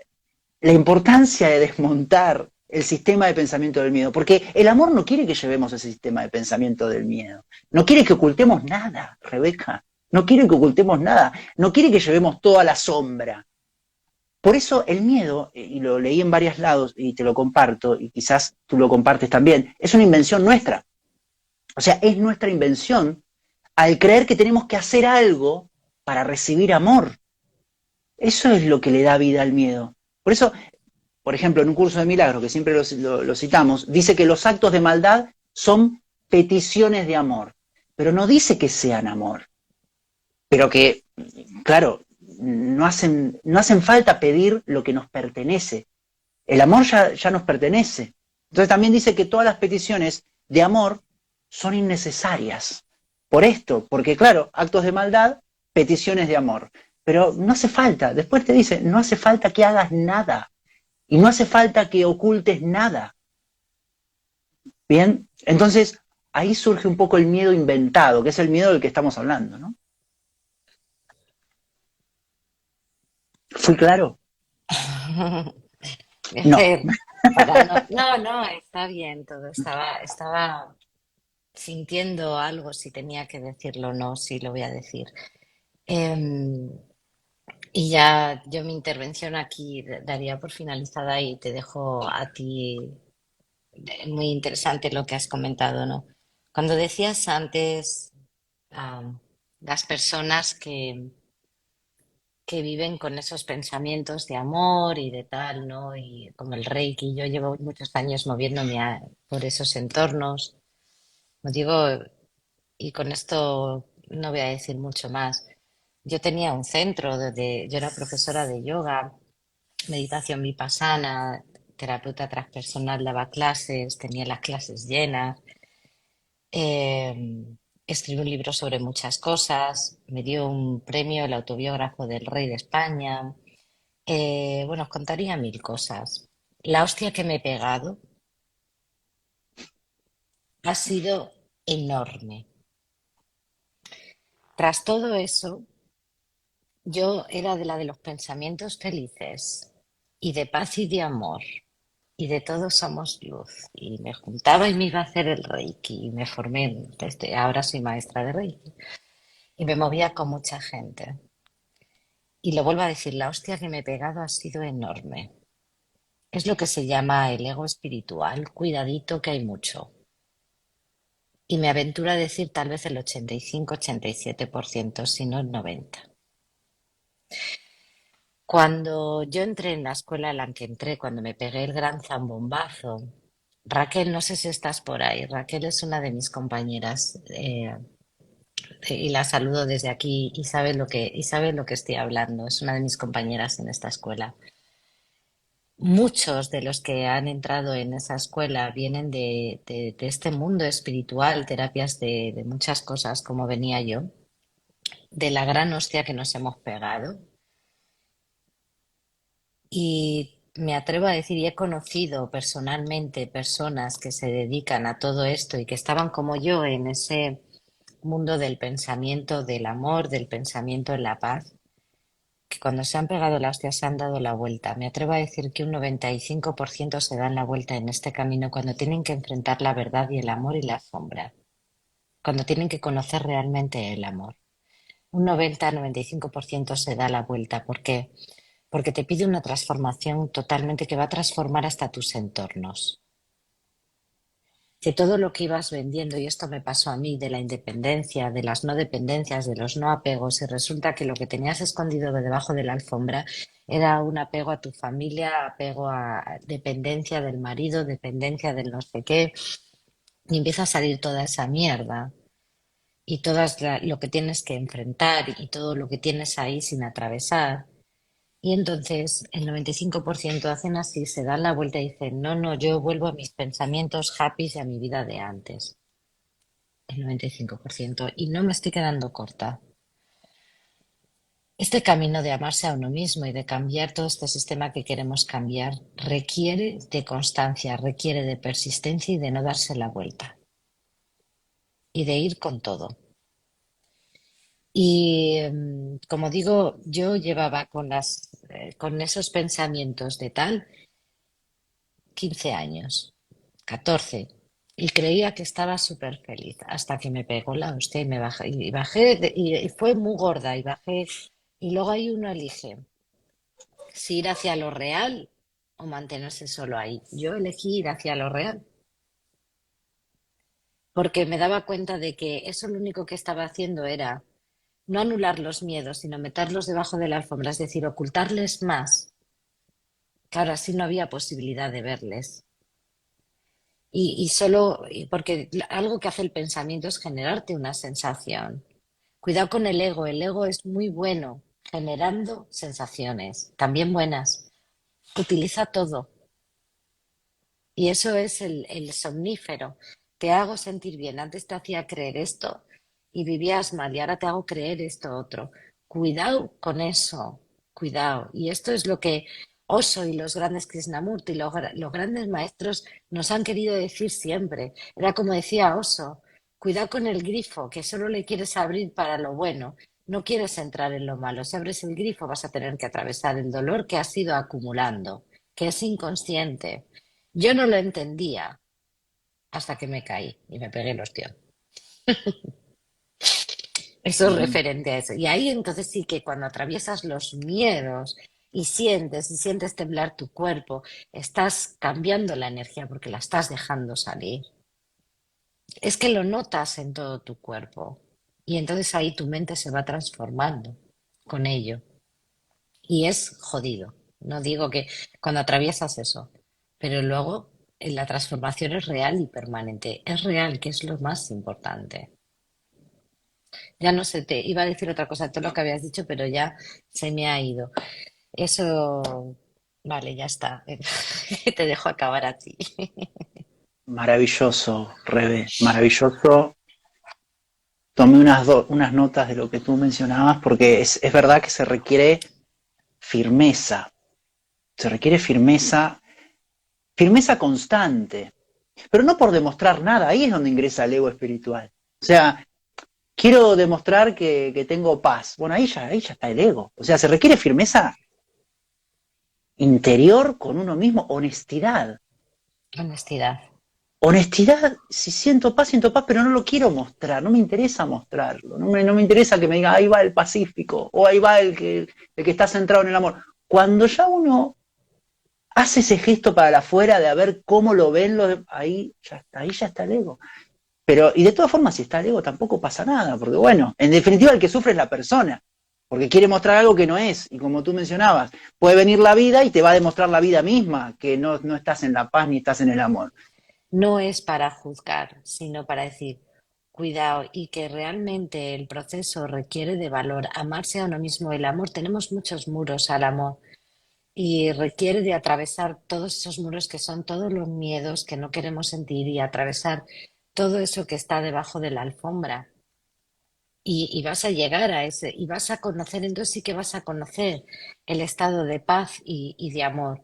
la importancia de desmontar el sistema de pensamiento del miedo, porque el amor no quiere que llevemos ese sistema de pensamiento del miedo, no quiere que ocultemos nada, Rebeca, no quiere que ocultemos nada, no quiere que llevemos toda la sombra. Por eso el miedo, y lo leí en varios lados y te lo comparto, y quizás tú lo compartes también, es una invención nuestra. O sea, es nuestra invención al creer que tenemos que hacer algo para recibir amor. Eso es lo que le da vida al miedo. Por eso, por ejemplo, en un curso de milagros, que siempre lo citamos, dice que los actos de maldad son peticiones de amor, pero no dice que sean amor, pero que, claro, no hacen falta pedir lo que nos pertenece. El amor ya nos pertenece. Entonces también dice que todas las peticiones de amor son innecesarias. Por esto, porque claro, actos de maldad, peticiones de amor. Pero no hace falta, después te dice, no hace falta que hagas nada. Y no hace falta que ocultes nada. Bien, entonces ahí surge un poco el miedo inventado, que es el miedo del que estamos hablando, ¿no? ¿Fui claro? A No. ver, para no, está bien todo. Estaba sintiendo algo, si tenía que decirlo o no, si lo voy a decir. Em, y ya yo mi intervención aquí daría por finalizada y te dejo a ti. Muy interesante lo que has comentado, ¿no? Cuando decías antes, las personas que viven con esos pensamientos de amor y de tal, ¿no? Y como el Reiki, yo llevo muchos años moviéndome por esos entornos. Como digo, y con esto no voy a decir mucho más. Yo tenía un centro yo era profesora de yoga, meditación vipassana, terapeuta transpersonal, daba clases, tenía las clases llenas. Escribí un libro sobre muchas cosas, me dio un premio el autobiógrafo del rey de España. Bueno, os contaría mil cosas. La hostia que me he pegado ha sido enorme. Tras todo eso, yo era de la de los pensamientos felices y de paz y de amor. y de todos somos luz. Y me juntaba y me iba a hacer el Reiki y me formé, ahora soy maestra de Reiki y me movía con mucha gente. Y lo vuelvo a decir, la hostia que me he pegado ha sido enorme. Es lo que se llama el ego espiritual. Cuidadito que hay mucho. Y me aventuro a decir tal vez el 85-87%, si no el 90%. Cuando yo entré en la escuela en la que entré, cuando me pegué el gran zambombazo, Raquel, no sé si estás por ahí. Raquel es una de mis compañeras y la saludo desde aquí y sabe lo que estoy hablando. Es una de mis compañeras en esta escuela. Muchos de los que han entrado en esa escuela vienen de este mundo espiritual, terapias de muchas cosas, como venía yo, de la gran hostia que nos hemos pegado. Y me atrevo a decir, y he conocido personalmente personas que se dedican a todo esto y que estaban como yo en ese mundo del pensamiento, del amor, del pensamiento en la paz, que cuando se han pegado la hostia se han dado la vuelta. Me atrevo a decir que un 95% se dan la vuelta en este camino cuando tienen que enfrentar la verdad y el amor y la sombra, cuando tienen que conocer realmente el amor. Un 90-95% se da la vuelta. ¿Por qué? Porque te pide una transformación totalmente que va a transformar hasta tus entornos. Que todo lo que ibas vendiendo, y esto me pasó a mí, de la independencia, de las no dependencias, de los no apegos, y resulta que lo que tenías escondido debajo de la alfombra era un apego a tu familia, apego a dependencia del marido, dependencia del no sé qué, y empieza a salir toda esa mierda y lo que tienes que enfrentar y todo lo que tienes ahí sin atravesar. Y entonces el 95% hacen así, se dan la vuelta y dicen, no, no, yo vuelvo a mis pensamientos happy y a mi vida de antes. El 95%. Y no me estoy quedando corta. Este camino de amarse a uno mismo y de cambiar todo este sistema que queremos cambiar requiere de constancia, requiere de persistencia y de no darse la vuelta. Y de ir con todo. Y como digo, yo llevaba con esos pensamientos de tal 15 años, 14, y creía que estaba súper feliz hasta que me pegó la hostia y me bajé, y bajé, y fue muy gorda, y bajé, y luego ahí uno elige si ir hacia lo real o mantenerse solo ahí. Yo elegí ir hacia lo real, porque me daba cuenta de que eso lo único que estaba haciendo era no anular los miedos, sino meterlos debajo de la alfombra, es decir, ocultarles más, que ahora sí no había posibilidad de verles. Porque algo que hace el pensamiento es generarte una sensación. Cuidado con el ego es muy bueno generando sensaciones, también buenas. Utiliza todo. Y eso es el somnífero. Te hago sentir bien. Antes te hacía creer esto y vivías mal y ahora te hago creer esto otro. Cuidado con eso. Cuidado. Y esto es lo que Osho y los grandes Krishnamurti, los grandes maestros nos han querido decir siempre. Era como decía Osho, cuidado con el grifo, que solo le quieres abrir para lo bueno. No quieres entrar en lo malo. Si abres el grifo vas a tener que atravesar el dolor que has ido acumulando, que es inconsciente. Yo no lo entendía hasta que me caí y me pegué el ostión. Eso es Ujú. referente a eso. Y ahí entonces sí que cuando atraviesas los miedos y sientes temblar tu cuerpo, estás cambiando la energía porque la estás dejando salir. Es que lo notas en todo tu cuerpo. Y entonces ahí tu mente se va transformando con ello. Y es jodido. No digo que cuando atraviesas eso, pero luego la transformación es real y permanente. Es real, que es lo más importante. Ya no sé, te iba a decir otra cosa, todo lo que habías dicho, pero ya se me ha ido. Eso, vale, ya está. Te dejo acabar a ti. Maravilloso, Rebe, maravilloso. Tomé unas notas de lo que tú mencionabas porque es verdad que firmeza, se requiere firmeza, firmeza constante, pero no por demostrar nada, ahí es donde ingresa el ego espiritual. O sea, quiero demostrar que tengo paz. Bueno, ahí ya está el ego. O sea, se requiere firmeza interior con uno mismo, honestidad. Honestidad. Honestidad, si siento paz, pero no lo quiero mostrar, no me interesa mostrarlo, no me interesa que me diga, ahí va el pacífico, o ahí va el que está centrado en el amor. Cuando ya uno hace ese gesto para la afuera de a ver cómo lo ven, ahí ya está el ego. Pero, y de todas formas, si está el ego, tampoco pasa nada, porque bueno, en definitiva el que sufre es la persona, porque quiere mostrar algo que no es, y como tú mencionabas, puede venir la vida y te va a demostrar la vida misma que no estás en la paz ni estás en el amor. No es para juzgar, sino para decir, cuidado, y que realmente el proceso requiere de valor. Amarse a uno mismo, el amor, tenemos muchos muros al amor y requiere de atravesar todos esos muros que son todos los miedos que no queremos sentir y atravesar todo eso que está debajo de la alfombra. Y vas a llegar a ese, y vas a conocer, entonces sí que vas a conocer el estado de paz y de amor.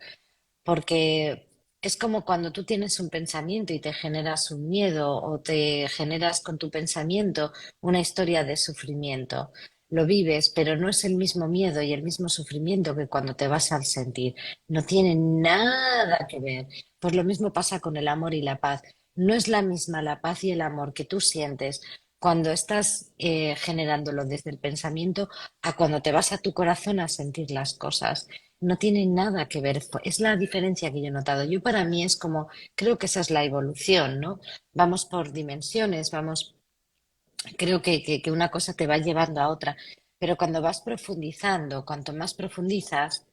Porque es como cuando tú tienes un pensamiento y te generas un miedo o te generas con tu pensamiento una historia de sufrimiento. Lo vives, pero no es el mismo miedo y el mismo sufrimiento que cuando te vas al sentir. No tiene nada que ver. Pues lo mismo pasa con el amor y la paz. No es la misma la paz y el amor que tú sientes cuando estás generándolo desde el pensamiento a cuando te vas a tu corazón a sentir las cosas. No tiene nada que ver, es la diferencia que yo he notado. Yo para mí es como, creo que esa es la evolución, ¿no? Vamos por dimensiones, vamos, creo que una cosa te va llevando a otra, pero cuando vas profundizando, cuanto más profundizas,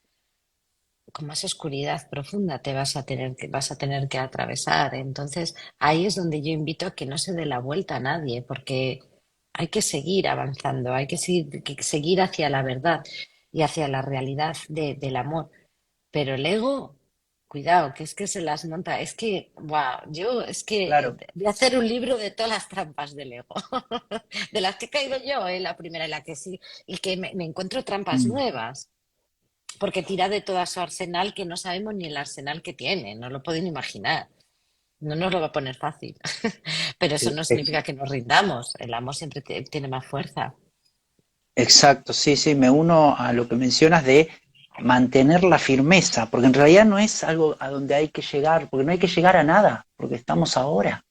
con más oscuridad profunda te vas a tener que atravesar. Entonces, ahí es donde yo invito a que no se dé la vuelta a nadie, porque hay que seguir avanzando, hay que seguir hacia la verdad y hacia la realidad del amor. Pero el ego, cuidado, que es que se las monta. Es que, wow, yo es que Claro. voy a hacer un libro de todas las trampas del ego, de las que he caído yo, la primera en la que sí, y que me encuentro trampas Mm. nuevas, porque tira de todo su arsenal que no sabemos ni el arsenal que tiene, no lo pueden imaginar. No nos lo va a poner fácil, pero eso no significa que nos rindamos. El amor siempre tiene más fuerza. Exacto, sí, sí, me uno a lo que mencionas de mantener la firmeza, porque en realidad no es algo a donde hay que llegar, porque no hay que llegar a nada, porque estamos ahora.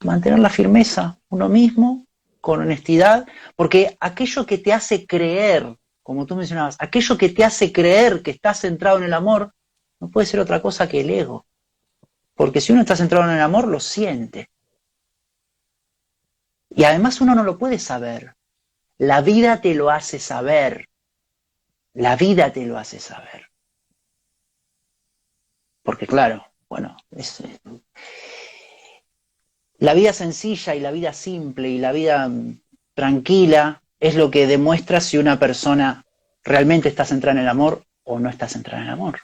Mantener la firmeza, uno mismo, con honestidad, porque aquello que te hace creer, como tú mencionabas, aquello que te hace creer que estás centrado en el amor, no puede ser otra cosa que el ego, porque si uno está centrado en el amor, lo siente. Y además uno no lo puede saber, la vida te lo hace saber, la vida te lo hace saber. Porque claro, bueno, la vida sencilla y la vida simple y la vida tranquila es lo que demuestra si una persona realmente está centrada en el amor o no está centrada en el amor.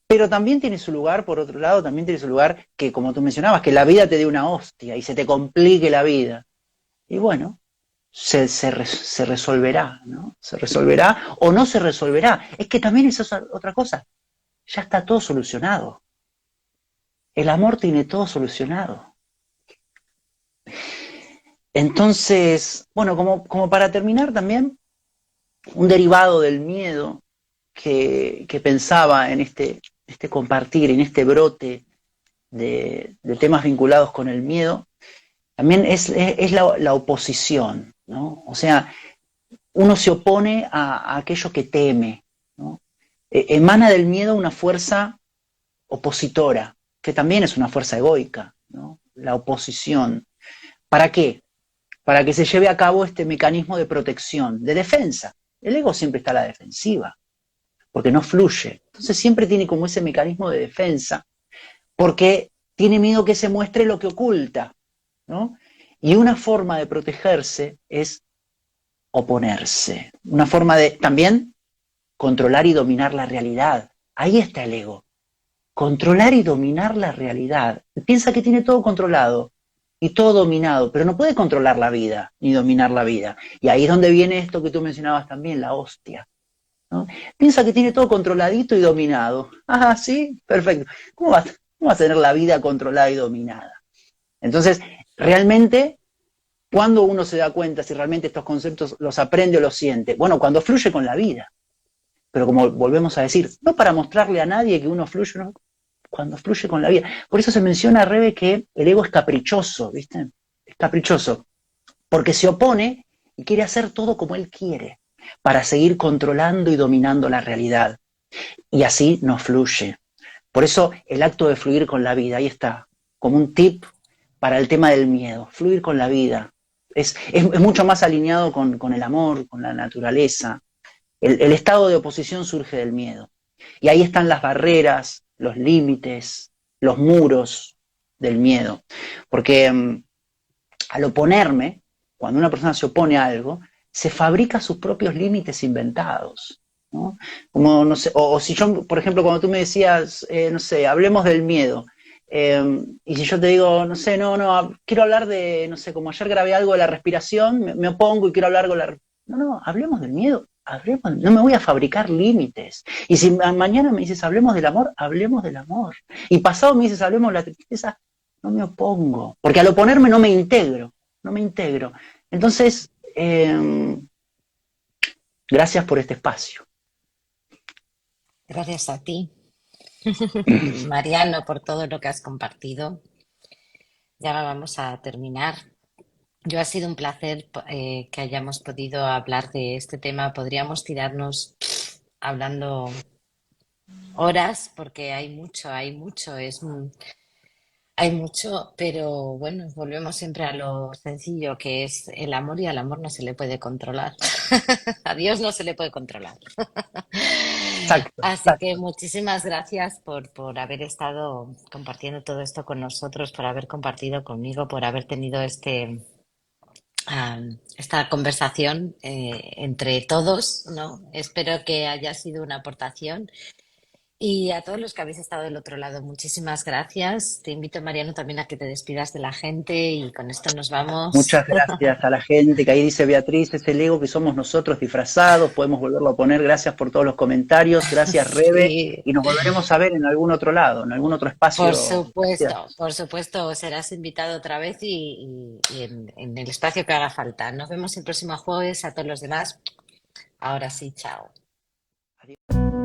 Pero también tiene su lugar, por otro lado, también tiene su lugar que, como tú mencionabas, que la vida te dé una hostia y se te complique la vida. Y bueno, se resolverá, ¿no? Se resolverá o no se resolverá. Es que también es otra cosa. Ya está todo solucionado. El amor tiene todo solucionado. Entonces, bueno, como para terminar también, un derivado del miedo que pensaba en este compartir, en este brote de temas vinculados con el miedo, también es la oposición, ¿no? O sea, uno se opone a aquello que teme, ¿no? Emana del miedo una fuerza opositora, que también es una fuerza egoica, ¿no? La oposición. ¿Para qué? Para que se lleve a cabo este mecanismo de protección, de defensa. El ego siempre está a la defensiva, porque no fluye. Entonces siempre tiene como ese mecanismo de defensa, porque tiene miedo que se muestre lo que oculta, ¿no? Y una forma de protegerse es oponerse. Una forma de también controlar y dominar la realidad. Ahí está el ego. Controlar y dominar la realidad. Piensa que tiene todo controlado y todo dominado, pero no puede controlar la vida ni dominar la vida. Y ahí es donde viene esto que tú mencionabas también, la hostia, ¿no? Piensa que tiene todo controladito y dominado. Ah, sí, perfecto. ¿Cómo va a tener la vida controlada y dominada? Entonces, realmente, ¿cuándo uno se da cuenta si realmente estos conceptos los aprende o los siente? Bueno, cuando fluye con la vida. Pero como volvemos a decir, no para mostrarle a nadie que uno fluye, ¿no? cuando fluye con la vida. Por eso se menciona, Rebe, que el ego es caprichoso, ¿viste? Es caprichoso, porque se opone y quiere hacer todo como él quiere, para seguir controlando y dominando la realidad. Y así no fluye. Por eso el acto de fluir con la vida, ahí está, como un tip para el tema del miedo, fluir con la vida. Es mucho más alineado con el amor, con la naturaleza. El estado de oposición surge del miedo. Y ahí están las barreras, los límites, los muros del miedo. Porque al oponerme, cuando una persona se opone a algo, se fabrica sus propios límites inventados. ¿No? Como, no sé, o si yo, por ejemplo, cuando tú me decías, no sé, hablemos del miedo, y si yo te digo, no sé, no, quiero hablar de, no sé, como ayer grabé algo de la respiración, me opongo y quiero hablar con la... No, hablemos del miedo, hablemos, no me voy a fabricar límites. Y si mañana me dices, hablemos del amor, hablemos del amor. Y pasado me dices, hablemos de la tristeza, no me opongo, porque al oponerme no me integro, no me integro. Entonces, gracias por este espacio. Gracias a ti, Mariano, por todo lo que has compartido. Ya vamos a terminar. Yo ha sido un placer que hayamos podido hablar de este tema. Podríamos tirarnos hablando horas porque hay mucho, hay mucho, pero bueno, volvemos siempre a lo sencillo que es el amor y al amor no se le puede controlar. A Dios no se le puede controlar. Exacto, Así que exacto. muchísimas gracias por haber estado compartiendo todo esto con nosotros, por haber compartido conmigo, por haber tenido esta conversación entre todos, ¿no? Espero que haya sido una aportación. Y a todos los que habéis estado del otro lado, muchísimas gracias. Te invito, Mariano, también a que te despidas de la gente y con esto nos vamos. Muchas gracias a la gente que ahí dice Beatriz, es el ego que somos nosotros disfrazados, podemos volverlo a poner, gracias por todos los comentarios, gracias Rebe, Sí, y nos volveremos a ver en algún otro lado, en algún otro espacio. Gracias. por supuesto, serás invitado otra vez y en el espacio que haga falta. Nos vemos el próximo jueves. A todos los demás, ahora sí, chao. Adiós.